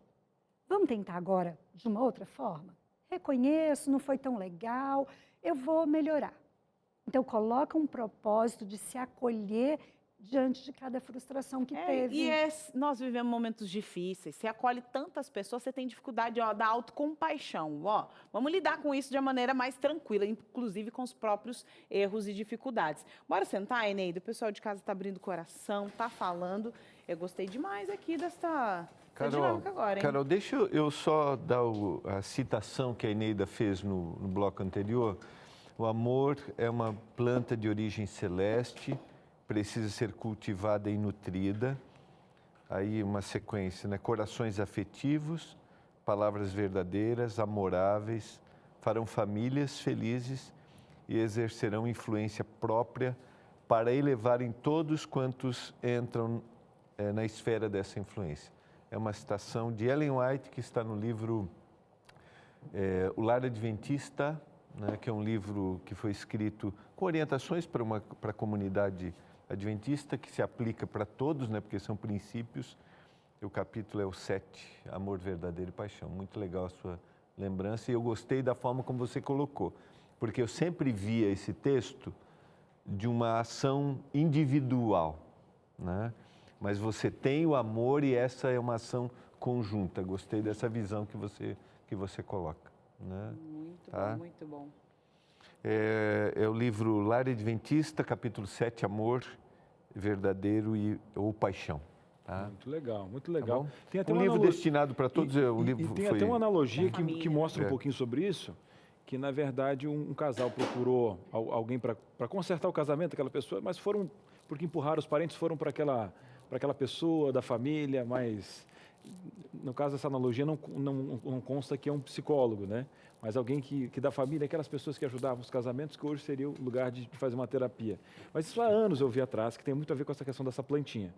Vamos tentar agora de uma outra forma? Reconheço, não foi tão legal, eu vou melhorar. Então, coloca um propósito de se acolher diante de cada frustração que teve. Nós vivemos momentos difíceis. Você acolhe tantas pessoas, você tem dificuldade da autocompaixão. Vamos lidar com isso de uma maneira mais tranquila, inclusive com os próprios erros e dificuldades. Bora sentar, Eneida? O pessoal de casa está abrindo o coração, está falando. Eu gostei demais aqui dessa dinâmica agora, hein? Carol, deixa eu só dar a citação que a Eneida fez no bloco anterior. O amor é uma planta de origem celeste, precisa ser cultivada e nutrida. Aí uma sequência, né? Corações afetivos, palavras verdadeiras, amoráveis, farão famílias felizes e exercerão influência própria para elevarem todos quantos entram na esfera dessa influência. É uma citação de Ellen White, que está no livro O Lar Adventista, né, que é um livro que foi escrito com orientações para a comunidade adventista, que se aplica para todos, né, porque são princípios. E o capítulo é o 7, Amor Verdadeiro e Paixão. Muito legal a sua lembrança e eu gostei da forma como você colocou, porque eu sempre via esse texto de uma ação individual, né? Mas você tem o amor e essa é uma ação conjunta. Gostei dessa visão que você coloca, né? Muito bom, muito bom. É o livro Lar Adventista, capítulo 7, Amor Verdadeiro ou Paixão. Tá? Muito legal, muito legal. Tá, tem até um livro destinado para todos. Tem até uma analogia que mostra um É. pouquinho sobre isso, que na verdade um casal procurou alguém para consertar o casamento daquela pessoa, mas foram, porque empurraram os parentes, foram para aquela pessoa da família, mas no caso dessa analogia não consta que é um psicólogo, né? Mas alguém que da família, aquelas pessoas que ajudavam os casamentos, que hoje seria o lugar de fazer uma terapia. Mas isso há anos eu vi atrás, que tem muito a ver com essa questão dessa plantinha.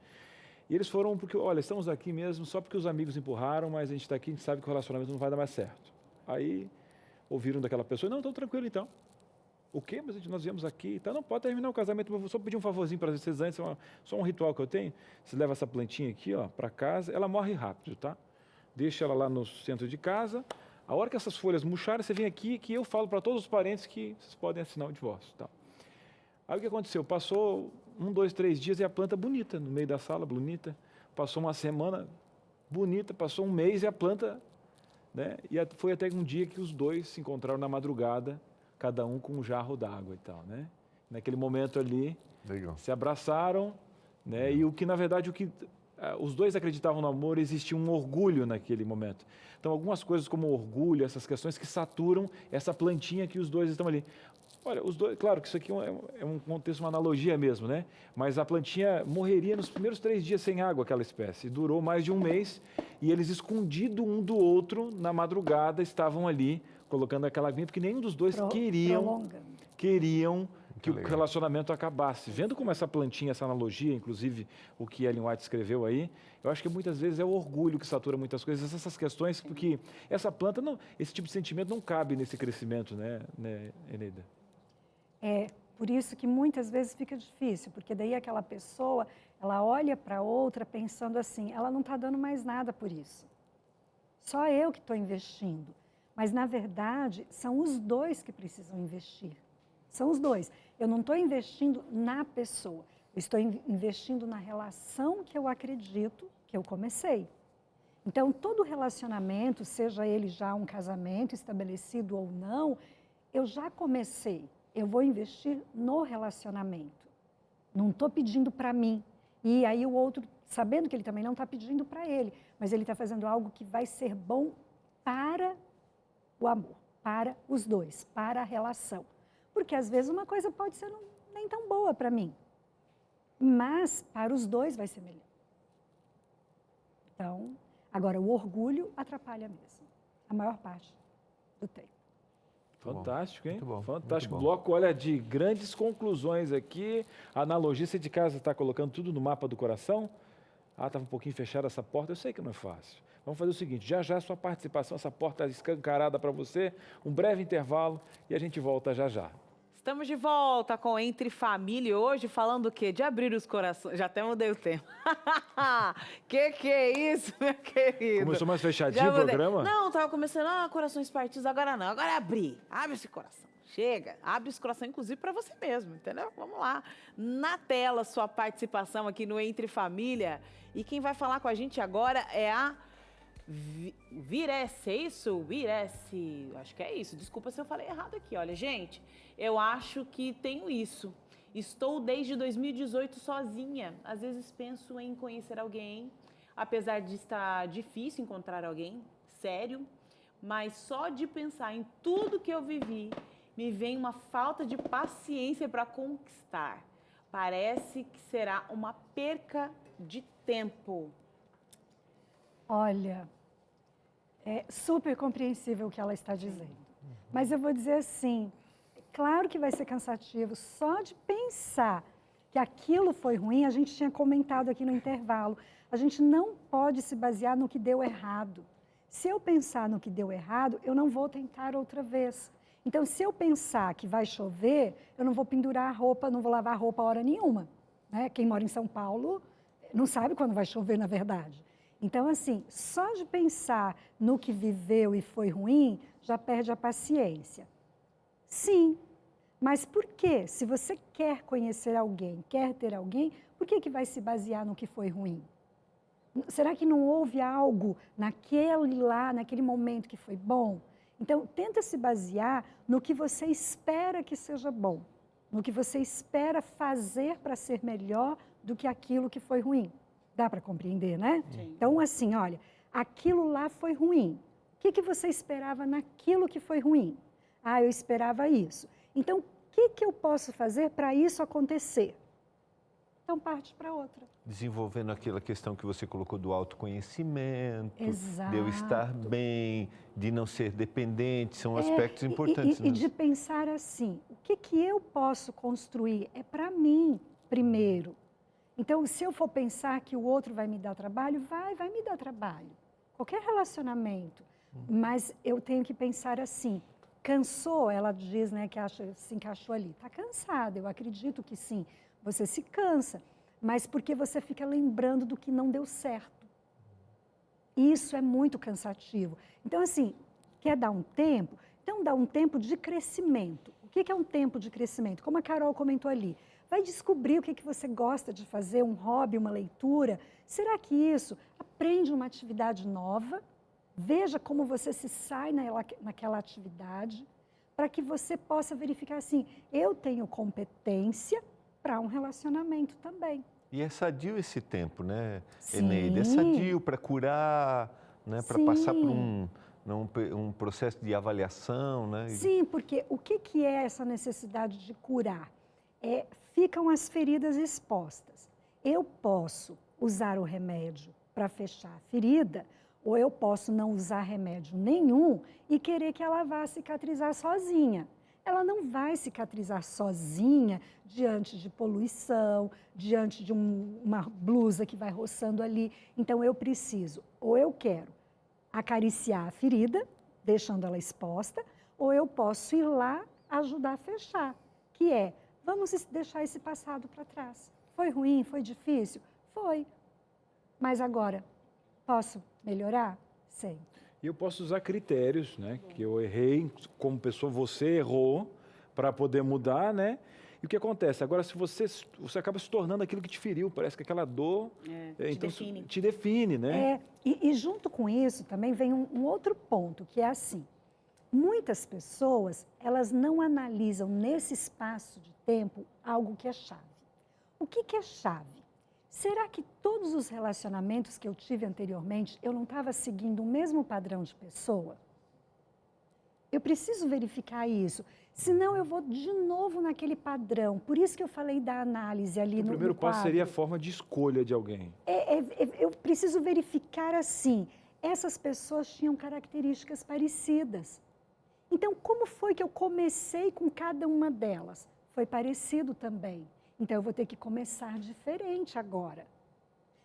E eles foram porque, olha, estamos aqui mesmo só porque os amigos empurraram, mas a gente está aqui, a gente sabe que o relacionamento não vai dar mais certo. Aí ouviram daquela pessoa, não, então tranquilo então. O quê? Mas nós viemos aqui, então não pode terminar o casamento, mas vou só pedir um favorzinho para vocês antes, só um ritual que eu tenho. Você leva essa plantinha aqui, ó, para casa, ela morre rápido, tá? Deixa ela lá no centro de casa, A hora que essas folhas murcharem, você vem aqui que eu falo para todos os parentes que vocês podem assinar o divórcio. Tá? Aí o que aconteceu? Passou 1, 2, 3 dias e a planta bonita, no meio da sala, bonita. Passou uma semana, bonita. Passou um mês e a planta... Né? E foi até um dia que os dois se encontraram na madrugada, cada um com um jarro d'água e tal, né? Naquele momento ali, Legal. se abraçaram, né? E o que, na verdade, os dois acreditavam no amor, existia um orgulho naquele momento. Então, algumas coisas como orgulho, essas questões que saturam essa plantinha que os dois estão ali. Olha, os dois, claro que isso aqui é um contexto, uma analogia mesmo, né? Mas a plantinha morreria nos primeiros 3 dias sem água, aquela espécie. Durou mais de um mês e eles, escondidos um do outro, na madrugada, estavam ali colocando aquela aguinha, porque nenhum dos dois queriam que o relacionamento acabasse. Vendo como essa plantinha, essa analogia, inclusive o que Ellen White escreveu aí, eu acho que muitas vezes é o orgulho que satura muitas coisas, essas questões, porque essa planta, esse tipo de sentimento não cabe nesse crescimento, né Eneida? É por isso que muitas vezes fica difícil, porque daí aquela pessoa, ela olha para outra pensando assim, ela não está dando mais nada por isso. Só eu que estou investindo. Mas, na verdade, são os dois que precisam investir. São os dois. Eu não estou investindo na pessoa, eu estou investindo na relação que eu acredito que eu comecei. Então, todo relacionamento, seja ele já um casamento estabelecido ou não, eu já comecei. Eu vou investir no relacionamento. Não estou pedindo para mim. E aí o outro, sabendo que ele também não está pedindo para ele, mas ele está fazendo algo que vai ser bom para o amor, para os dois, para a relação. Porque às vezes uma coisa pode ser nem tão boa para mim, mas para os dois vai ser melhor. Então, agora o orgulho atrapalha mesmo, a maior parte do tempo. Fantástico, hein? Muito bom, Fantástico. muito bom. Bloco, olha, de grandes conclusões aqui. A analogia, você de casa está colocando tudo no mapa do coração? Ah, estava um pouquinho fechada essa porta. Eu sei que não é fácil. Vamos fazer o seguinte, já a sua participação, essa porta escancarada para você, um breve intervalo e a gente volta já já. Estamos de volta com Entre Família hoje, falando o quê? De abrir os corações. Já até mudei o tema. Que é isso, meu querido? Começou mais fechadinho o programa? Não, tava começando, corações partidos, agora não. Agora é abrir. Abre esse coração. Chega, abre esse coração, inclusive, para você mesmo, entendeu? Vamos lá. Na tela, sua participação aqui no Entre Família. E quem vai falar com a gente agora é a Viresse, é isso? Viresse, acho que é isso. Desculpa se eu falei errado aqui. Olha, gente, eu acho que tenho isso. Estou desde 2018 sozinha. Às vezes penso em conhecer alguém, apesar de estar difícil encontrar alguém, sério. Mas só de pensar em tudo que eu vivi, me vem uma falta de paciência para conquistar. Parece que será uma perca de tempo. Olha, é super compreensível o que ela está dizendo. Mas eu vou dizer assim, claro que vai ser cansativo só de pensar que aquilo foi ruim. A gente tinha comentado aqui no intervalo, a gente não pode se basear no que deu errado. Se eu pensar no que deu errado, eu não vou tentar outra vez. Então, se eu pensar que vai chover, eu não vou pendurar a roupa, não vou lavar a roupa a hora nenhuma. Né? Quem mora em São Paulo não sabe quando vai chover, na verdade. Então, assim, só de pensar no que viveu e foi ruim, já perde a paciência. Sim, mas por quê? Se você quer conhecer alguém, quer ter alguém, por que vai se basear no que foi ruim? Será que não houve algo naquele momento que foi bom? Então, tenta se basear no que você espera que seja bom, no que você espera fazer para ser melhor do que aquilo que foi ruim. Dá para compreender, né? Sim. Então, assim, olha, aquilo lá foi ruim. O que você esperava naquilo que foi ruim? Ah, eu esperava isso. Então, o que eu posso fazer para isso acontecer? Então, parte para outra. Desenvolvendo aquela questão que você colocou do autoconhecimento, exato, de eu estar bem, de não ser dependente, são aspectos importantes. E de pensar assim, o que eu posso construir é para mim primeiro. Então, se eu for pensar que o outro vai me dar trabalho, vai me dar trabalho. Qualquer relacionamento. Mas eu tenho que pensar assim, cansou, ela diz, né, que se encaixou ali. Está cansada, eu acredito que sim. Você se cansa, mas porque você fica lembrando do que não deu certo. Isso é muito cansativo. Então, assim, Quer dar um tempo? Então, dá um tempo de crescimento. O que é um tempo de crescimento? Como a Carol comentou ali, vai descobrir o que você gosta de fazer, um hobby, uma leitura. Será que isso aprende uma atividade nova? Veja como você se sai naquela atividade, para que você possa verificar assim, eu tenho competência para um relacionamento também. E é sadio esse tempo, né, Sim. Eneide? É sadio para curar, né, para passar por um processo de avaliação, né? Sim, porque o que é essa necessidade de curar? Ficam as feridas expostas. Eu posso usar o remédio para fechar a ferida, ou eu posso não usar remédio nenhum e querer que ela vá cicatrizar sozinha. Ela não vai cicatrizar sozinha diante de poluição, diante de uma blusa que vai roçando ali. Então, eu preciso, ou eu quero acariciar a ferida, deixando ela exposta, ou eu posso ir lá ajudar a fechar, que é, vamos deixar esse passado para trás. Foi ruim? Foi difícil? Foi. Mas agora, posso melhorar? Sei. E eu posso usar critérios, né? Que eu errei, como pessoa você errou, para poder mudar, né? E o que acontece? Agora, se você acaba se tornando aquilo que te feriu, parece que aquela dor então, te define, né? E junto com isso também vem um outro ponto, que é assim, muitas pessoas, elas não analisam nesse espaço de tempo algo que é chave. O que é chave? Será que todos os relacionamentos que eu tive anteriormente, eu não estava seguindo o mesmo padrão de pessoa? Eu preciso verificar isso, senão eu vou de novo naquele padrão. Por isso que eu falei da análise ali no quadro. O primeiro passo seria a forma de escolha de alguém. Eu preciso verificar assim, essas pessoas tinham características parecidas. Então, como foi que eu comecei com cada uma delas? Foi parecido também. Então, eu vou ter que começar diferente agora.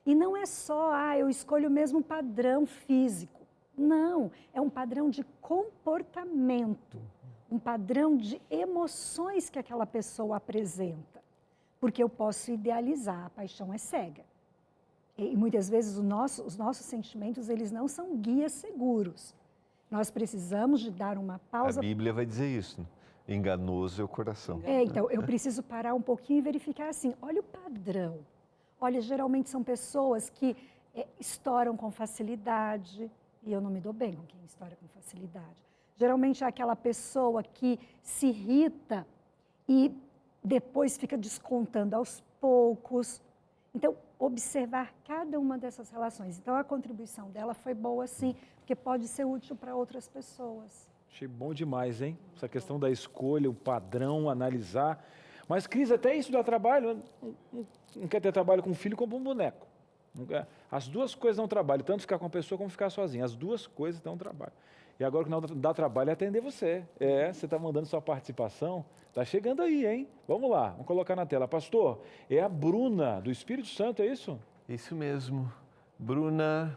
E não é só, eu escolho o mesmo padrão físico. Não, é um padrão de comportamento, um padrão de emoções que aquela pessoa apresenta. Porque eu posso idealizar, a paixão é cega. E muitas vezes os nossos sentimentos, eles não são guias seguros. Nós precisamos de dar uma pausa. A Bíblia vai dizer isso, né? Enganoso é o coração. Então, eu preciso parar um pouquinho e verificar assim, olha o padrão. Olha, geralmente são pessoas que estouram com facilidade, e eu não me dou bem com quem estoura com facilidade. Geralmente é aquela pessoa que se irrita e depois fica descontando aos poucos. Então, observar cada uma dessas relações. Então, a contribuição dela foi boa, sim, porque pode ser útil para outras pessoas. Achei bom demais, hein? Essa questão da escolha, o padrão, analisar. Mas, Cris, até isso dá trabalho. Não quer ter trabalho com um filho como um boneco. As duas coisas dão trabalho, tanto ficar com a pessoa como ficar sozinho. As duas coisas dão trabalho. E agora o que não dá trabalho é atender você. Você está mandando sua participação. Está chegando aí, hein? Vamos lá, vamos colocar na tela. Pastor, é a Bruna, do Espírito Santo, é isso? Isso mesmo. Bruna,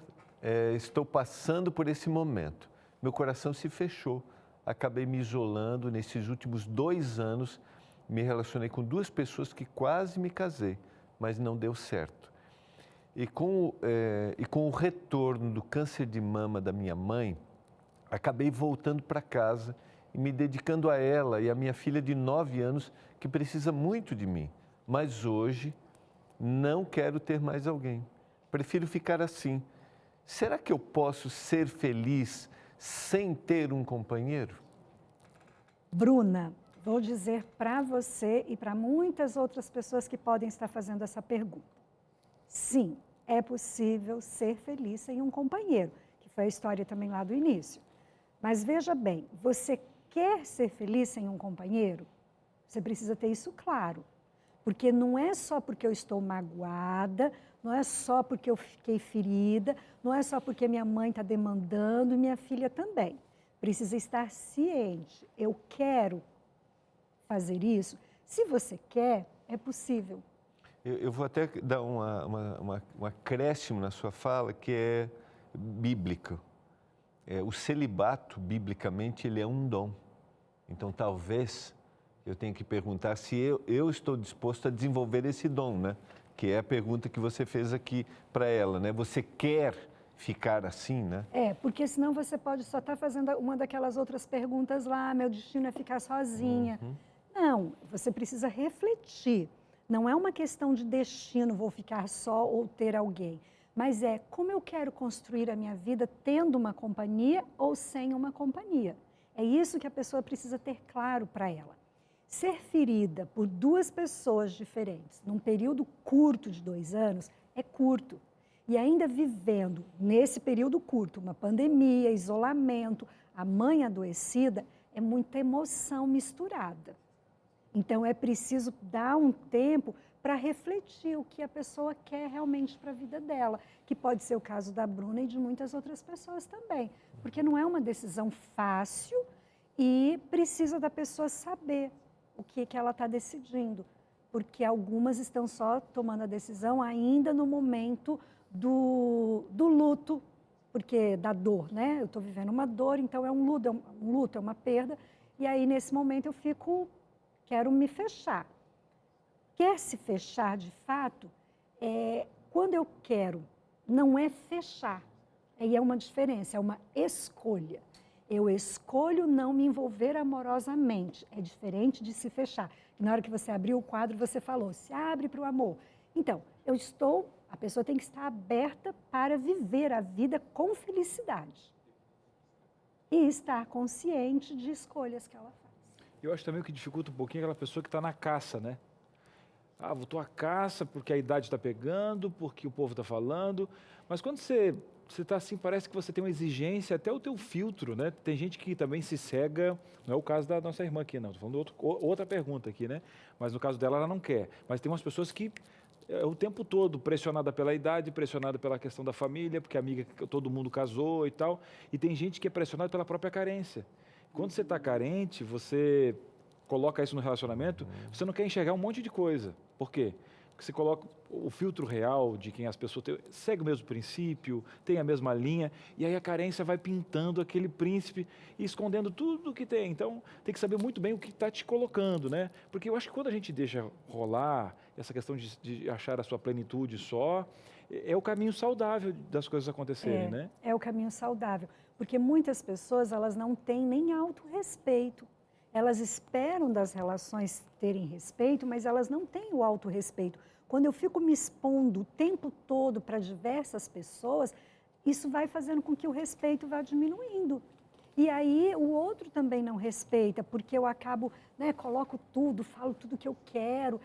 estou passando por esse momento. Meu coração se fechou. Acabei me isolando nesses últimos 2 anos. Me relacionei com 2 pessoas que quase me casei, mas não deu certo. E com o retorno do câncer de mama da minha mãe, acabei voltando para casa e me dedicando a ela e a minha filha de 9 anos, que precisa muito de mim. Mas hoje não quero ter mais alguém. Prefiro ficar assim. Será que eu posso ser feliz sem ter um companheiro? Bruna, vou dizer para você e para muitas outras pessoas que podem estar fazendo essa pergunta. Sim, é possível ser feliz sem um companheiro, que foi a história também lá do início. Mas veja bem, você quer ser feliz sem um companheiro? Você precisa ter isso claro. Porque não é só porque eu estou magoada, não é só porque eu fiquei ferida, não é só porque minha mãe está demandando e minha filha também. Precisa estar ciente. Eu quero fazer isso. Se você quer, é possível. Eu vou até dar um acréscimo na sua fala, que é bíblico. O celibato, biblicamente, ele é um dom. Então, talvez eu tenha que perguntar se eu estou disposto a desenvolver esse dom, né? Que é a pergunta que você fez aqui para ela, né? Você quer ficar assim, né? Porque senão você pode só estar fazendo uma daquelas outras perguntas lá, meu destino é ficar sozinha. Não, você precisa refletir. Não é uma questão de destino, vou ficar só ou ter alguém. Mas é como eu quero construir a minha vida tendo uma companhia ou sem uma companhia. É isso que a pessoa precisa ter claro para ela. Ser ferida por duas pessoas diferentes num período curto de 2 anos é curto. E ainda vivendo nesse período curto, uma pandemia, isolamento, a mãe adoecida, é muita emoção misturada. Então é preciso dar um tempo para refletir o que a pessoa quer realmente para a vida dela, que pode ser o caso da Bruna e de muitas outras pessoas também, porque não é uma decisão fácil e precisa da pessoa saber o que ela está decidindo, porque algumas estão só tomando a decisão ainda no momento do luto, porque da dor, né? Eu estou vivendo uma dor, então é um luto, é uma perda, e aí nesse momento eu quero me fechar. Quer se fechar de fato, quando eu quero, não é fechar. Aí é uma diferença, é uma escolha. Eu escolho não me envolver amorosamente. É diferente de se fechar. Na hora que você abriu o quadro, você falou, se abre para o amor. Então, a pessoa tem que estar aberta para viver a vida com felicidade. E estar consciente de escolhas que ela faz. Eu acho também o que dificulta um pouquinho aquela pessoa que está na caça, né? Estou à caça porque a idade está pegando, porque o povo está falando. Mas quando você está assim, parece que você tem uma exigência, até o teu filtro, né? Tem gente que também se cega, não é o caso da nossa irmã aqui, não. Estou falando outra pergunta aqui, né? Mas no caso dela, ela não quer. Mas tem umas pessoas que o tempo todo pressionada pela idade, pressionada pela questão da família, porque todo mundo casou e tal. E tem gente que é pressionada pela própria carência. Quando você está carente, você coloca isso no relacionamento, você não quer enxergar um monte de coisa. Por quê? Porque você coloca o filtro real de quem as pessoas têm, segue o mesmo princípio, tem a mesma linha, e aí a carência vai pintando aquele príncipe e escondendo tudo o que tem. Então, tem que saber muito bem o que está te colocando, né? Porque eu acho que quando a gente deixa rolar essa questão de achar a sua plenitude só, é o caminho saudável das coisas acontecerem, né? É o caminho saudável. Porque muitas pessoas, elas não têm nem autorrespeito. Elas esperam das relações terem respeito, mas elas não têm o autorrespeito. Quando eu fico me expondo o tempo todo para diversas pessoas, isso vai fazendo com que o respeito vá diminuindo. E aí o outro também não respeita, porque eu acabo, coloco tudo, falo tudo que eu quero,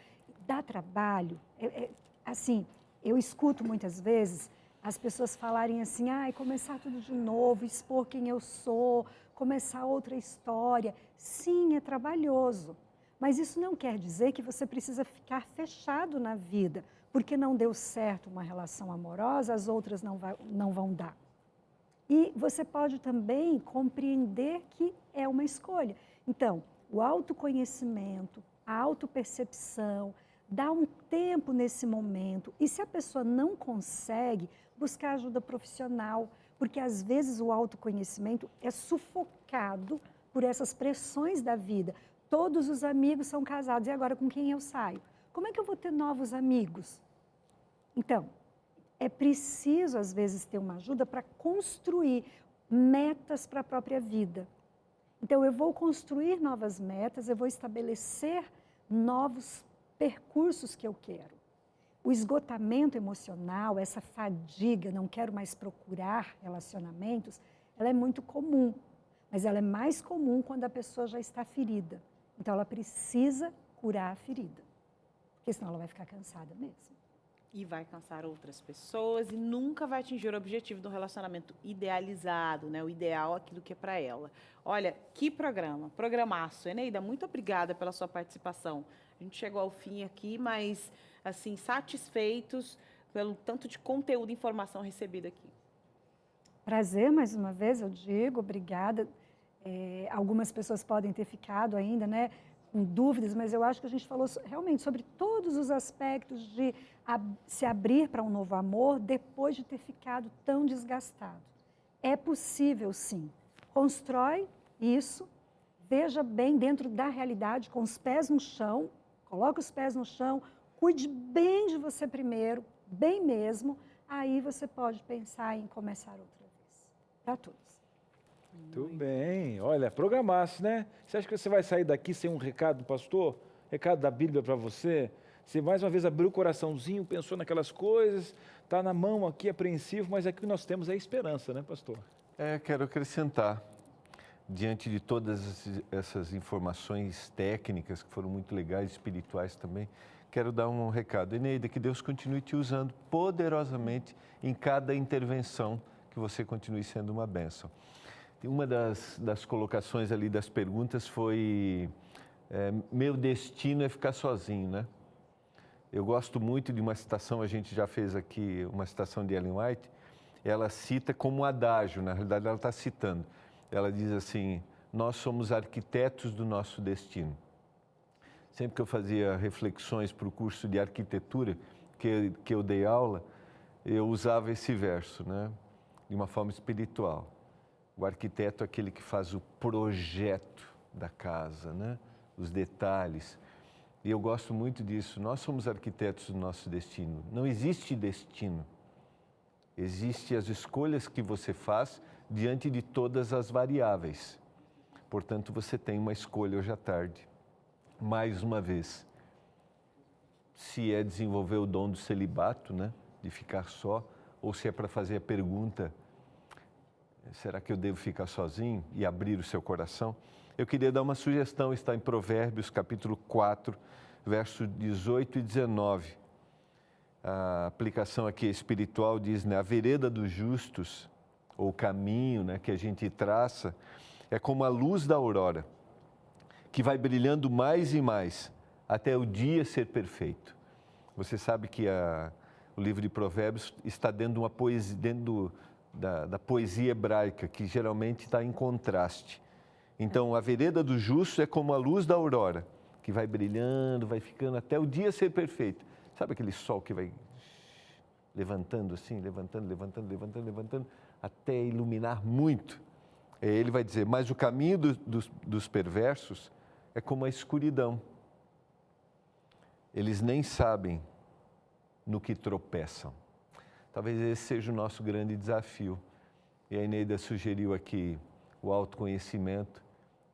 dá trabalho. Assim, eu escuto muitas vezes as pessoas falarem assim, começar tudo de novo, expor quem eu sou, começar outra história. Sim, é trabalhoso, mas isso não quer dizer que você precisa ficar fechado na vida, porque não deu certo uma relação amorosa, as outras não vão dar. E você pode também compreender que é uma escolha. Então, o autoconhecimento, a autopercepção, dá um tempo nesse momento. E se a pessoa não consegue, buscar ajuda profissional, porque às vezes o autoconhecimento é sufocado por essas pressões da vida. Todos os amigos são casados, e agora com quem eu saio? Como é que eu vou ter novos amigos? Então, é preciso às vezes ter uma ajuda para construir metas para a própria vida. Então, eu vou construir novas metas, eu vou estabelecer novos percursos que eu quero. O esgotamento emocional, essa fadiga, não quero mais procurar relacionamentos, ela é muito comum, mas ela é mais comum quando a pessoa já está ferida. Então, ela precisa curar a ferida, porque senão ela vai ficar cansada mesmo. E vai cansar outras pessoas e nunca vai atingir o objetivo do relacionamento idealizado, né? O ideal, aquilo que é para ela. Olha, que programaço. Eneida, muito obrigada pela sua participação. A gente chegou ao fim aqui, mas, assim, satisfeitos pelo tanto de conteúdo e informação recebida aqui. Prazer, mais uma vez, eu digo, obrigada. Algumas pessoas podem ter ficado ainda, com dúvidas, mas eu acho que a gente falou realmente sobre todos os aspectos de se abrir para um novo amor depois de ter ficado tão desgastado. É possível, sim. Constrói isso, veja bem dentro da realidade, com os pés no chão, coloque os pés no chão, cuide bem de você primeiro, bem mesmo, aí você pode pensar em começar outra vez. Para todos. Muito bem. Olha, programasse, né? Você acha que você vai sair daqui sem um recado do pastor? Recado da Bíblia para você? Você mais uma vez abriu o coraçãozinho, pensou naquelas coisas, está na mão aqui apreensivo, mas aqui nós temos a esperança, né, pastor? Quero acrescentar, diante de todas essas informações técnicas, que foram muito legais, espirituais também, quero dar um recado. Eneida, que Deus continue te usando poderosamente em cada intervenção, que você continue sendo uma bênção. Uma das colocações ali das perguntas foi, meu destino é ficar sozinho, né? Eu gosto muito de uma citação, a gente já fez aqui uma citação de Ellen White, ela cita como um adágio, na realidade ela está citando. Ela diz assim, nós somos arquitetos do nosso destino. Sempre que eu fazia reflexões para o curso de arquitetura, que eu dei aula, eu usava esse verso, né? De uma forma espiritual. O arquiteto é aquele que faz o projeto da casa, né? Os detalhes. E eu gosto muito disso. Nós somos arquitetos do nosso destino. Não existe destino. Existem as escolhas que você faz diante de todas as variáveis. Portanto, você tem uma escolha hoje à tarde. Mais uma vez, se é desenvolver o dom do celibato, né? De ficar só, ou se é para fazer a pergunta, será que eu devo ficar sozinho e abrir o seu coração? Eu queria dar uma sugestão, está em Provérbios, capítulo 4, versos 18 e 19. A aplicação aqui espiritual diz, né, a vereda dos justos, ou o caminho, né, que a gente traça, é como a luz da aurora, que vai brilhando mais e mais, até o dia ser perfeito. Você sabe que o livro de Provérbios está dentro de uma poesia, da poesia hebraica, que geralmente está em contraste. Então, a vereda do justo é como a luz da aurora, que vai brilhando, vai ficando até o dia ser perfeito. Sabe aquele sol que vai levantando assim, levantando, até iluminar muito? Ele vai dizer, mas o caminho dos perversos é como a escuridão. Eles nem sabem no que tropeçam. Talvez esse seja o nosso grande desafio. E a Eneida sugeriu aqui o autoconhecimento.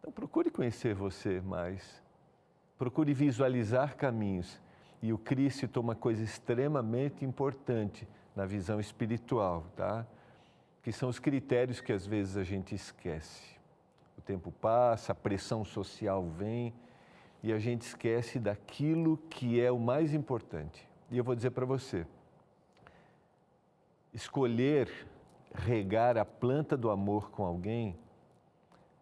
Então, procure conhecer você mais. Procure visualizar caminhos. E o Cristo toma uma coisa extremamente importante na visão espiritual, tá? Que são os critérios que às vezes a gente esquece. O tempo passa, a pressão social vem e a gente esquece daquilo que é o mais importante. E eu vou dizer para você, escolher regar a planta do amor com alguém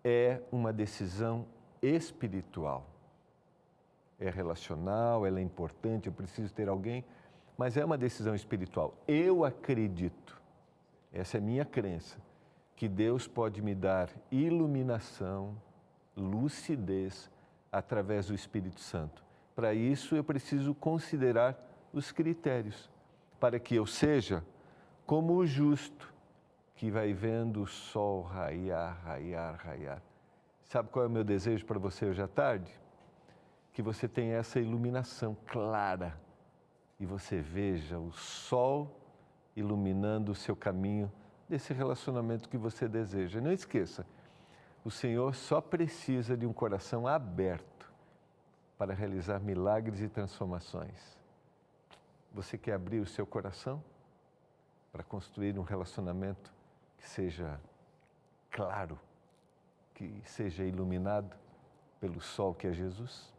é uma decisão espiritual. É relacional, ela é importante, eu preciso ter alguém, mas é uma decisão espiritual. Eu acredito, essa é minha crença, que Deus pode me dar iluminação, lucidez, através do Espírito Santo. Para isso, eu preciso considerar os critérios, para que eu seja como o justo, que vai vendo o sol raiar. Sabe qual é o meu desejo para você hoje à tarde? Que você tenha essa iluminação clara e você veja o sol iluminando o seu caminho desse relacionamento que você deseja. Não esqueça, o Senhor só precisa de um coração aberto para realizar milagres e transformações. Você quer abrir o seu coração para construir um relacionamento que seja claro, que seja iluminado pelo sol que é Jesus?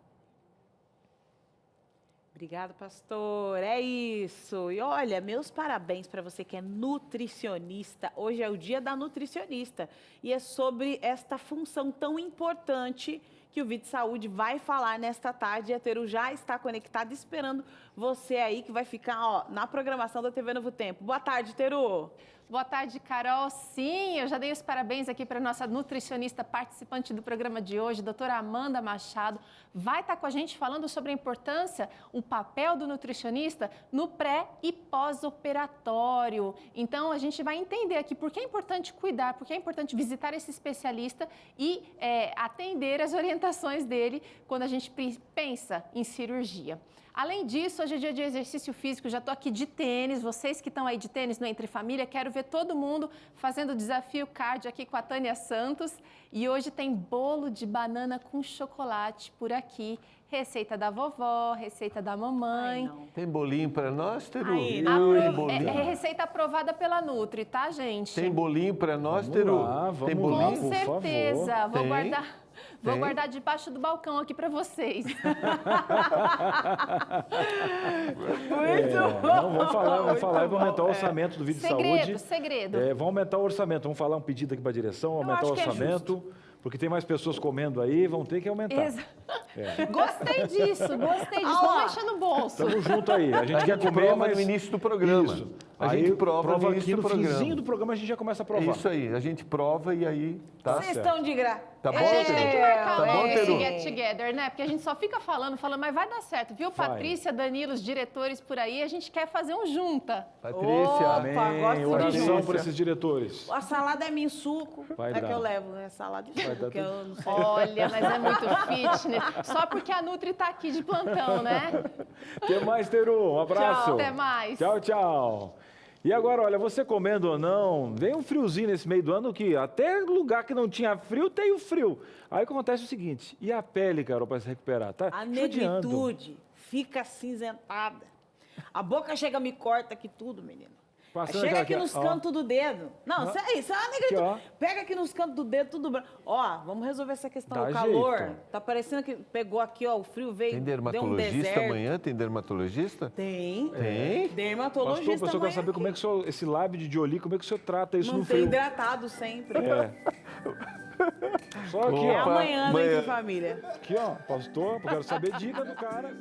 Obrigada, pastor. É isso. E olha, meus parabéns para você que é nutricionista. Hoje é o dia da nutricionista. E é sobre esta função tão importante que o Vídeo Saúde vai falar nesta tarde. E a Teru já está conectada, esperando você aí, que vai ficar na programação da TV Novo Tempo. Boa tarde, Teru. Boa tarde, Carol. Sim, eu já dei os parabéns aqui para a nossa nutricionista participante do programa de hoje, doutora Amanda Machado. Vai estar com a gente falando sobre a importância, o papel do nutricionista no pré e pós-operatório. Então, a gente vai entender aqui por que é importante cuidar, por que é importante visitar esse especialista e atender as orientações dele quando a gente pensa em cirurgia. Além disso, hoje é dia de exercício físico, já estou aqui de tênis. Vocês que estão aí de tênis no Entre Família, quero ver todo mundo fazendo o desafio cardio aqui com a Tânia Santos. E hoje tem bolo de banana com chocolate por aqui. Receita da vovó, receita da mamãe. Ai, não. Tem bolinho para nós, Teru? Aí, É receita aprovada pela Nutri, tá, gente? Tem bolinho para nós, Vamos Teru? lá, vamos Tem lá. bolinho? Com por certeza. favor. Vou Tem? guardar. Vou Tem? guardar debaixo do balcão aqui para vocês. Não, vamos falar e vamos aumentar o orçamento do vídeo de saúde. Segredo. Vamos aumentar o orçamento, vamos falar um pedido aqui para a direção, aumentar o acho que é orçamento, porque tem mais pessoas comendo aí, vão ter que aumentar. Gostei disso. Vamos mexer no bolso. Tamo junto aí, a gente quer comer, prova mas... no início do programa. Isso. A Aí gente prova no início aqui do no programa. finzinho do programa, a gente já começa a provar. Isso aí, a gente prova e aí, tá? Vocês estão de graça. Tá bom, A gente tem que Teru? marcar Tá bom, esse Teru? get together, né? Porque a gente só fica falando, mas vai dar certo, viu? Vai. Patrícia, Danilo, os diretores por aí, a gente quer fazer um junta. Patrícia, Amém, gosto de oração junto. por esses diretores. A salada é minha suco. Vai É dar. que eu levo, né? Salada de suco, dar que eu não sei. Olha, mas é muito fitness. Só porque a Nutri tá aqui de plantão, né? Até mais, Teru. Um abraço. Tchau, até mais. Tchau, tchau. E agora, olha, você comendo ou não, vem um friozinho nesse meio do ano que até lugar que não tinha frio, tem o frio. Aí acontece o seguinte, e a pele, Carol, para se recuperar? Tá A judiando. negritude fica acinzentada. A boca chega, me corta aqui tudo, menino. Passando Chega aquela aqui nos ó. cantos do dedo. Não, isso é uma negritude. ó. Pega aqui nos cantos do dedo, tudo branco. Ó, vamos resolver essa questão. Dá O calor, jeito. tá parecendo que pegou aqui, ó, o frio veio, tem deu um dermatologista deserto. amanhã? Tem dermatologista? Tem. Tem? Dermatologista Pastor, eu quero amanhã saber como é que o senhor, esse lábio de Jolie, como é que o senhor trata isso no Mantém frio? hidratado sempre. É. Só aqui, É ó. amanhã, né, amanhã. de família. Aqui, ó, pastor, eu quero saber dica do cara.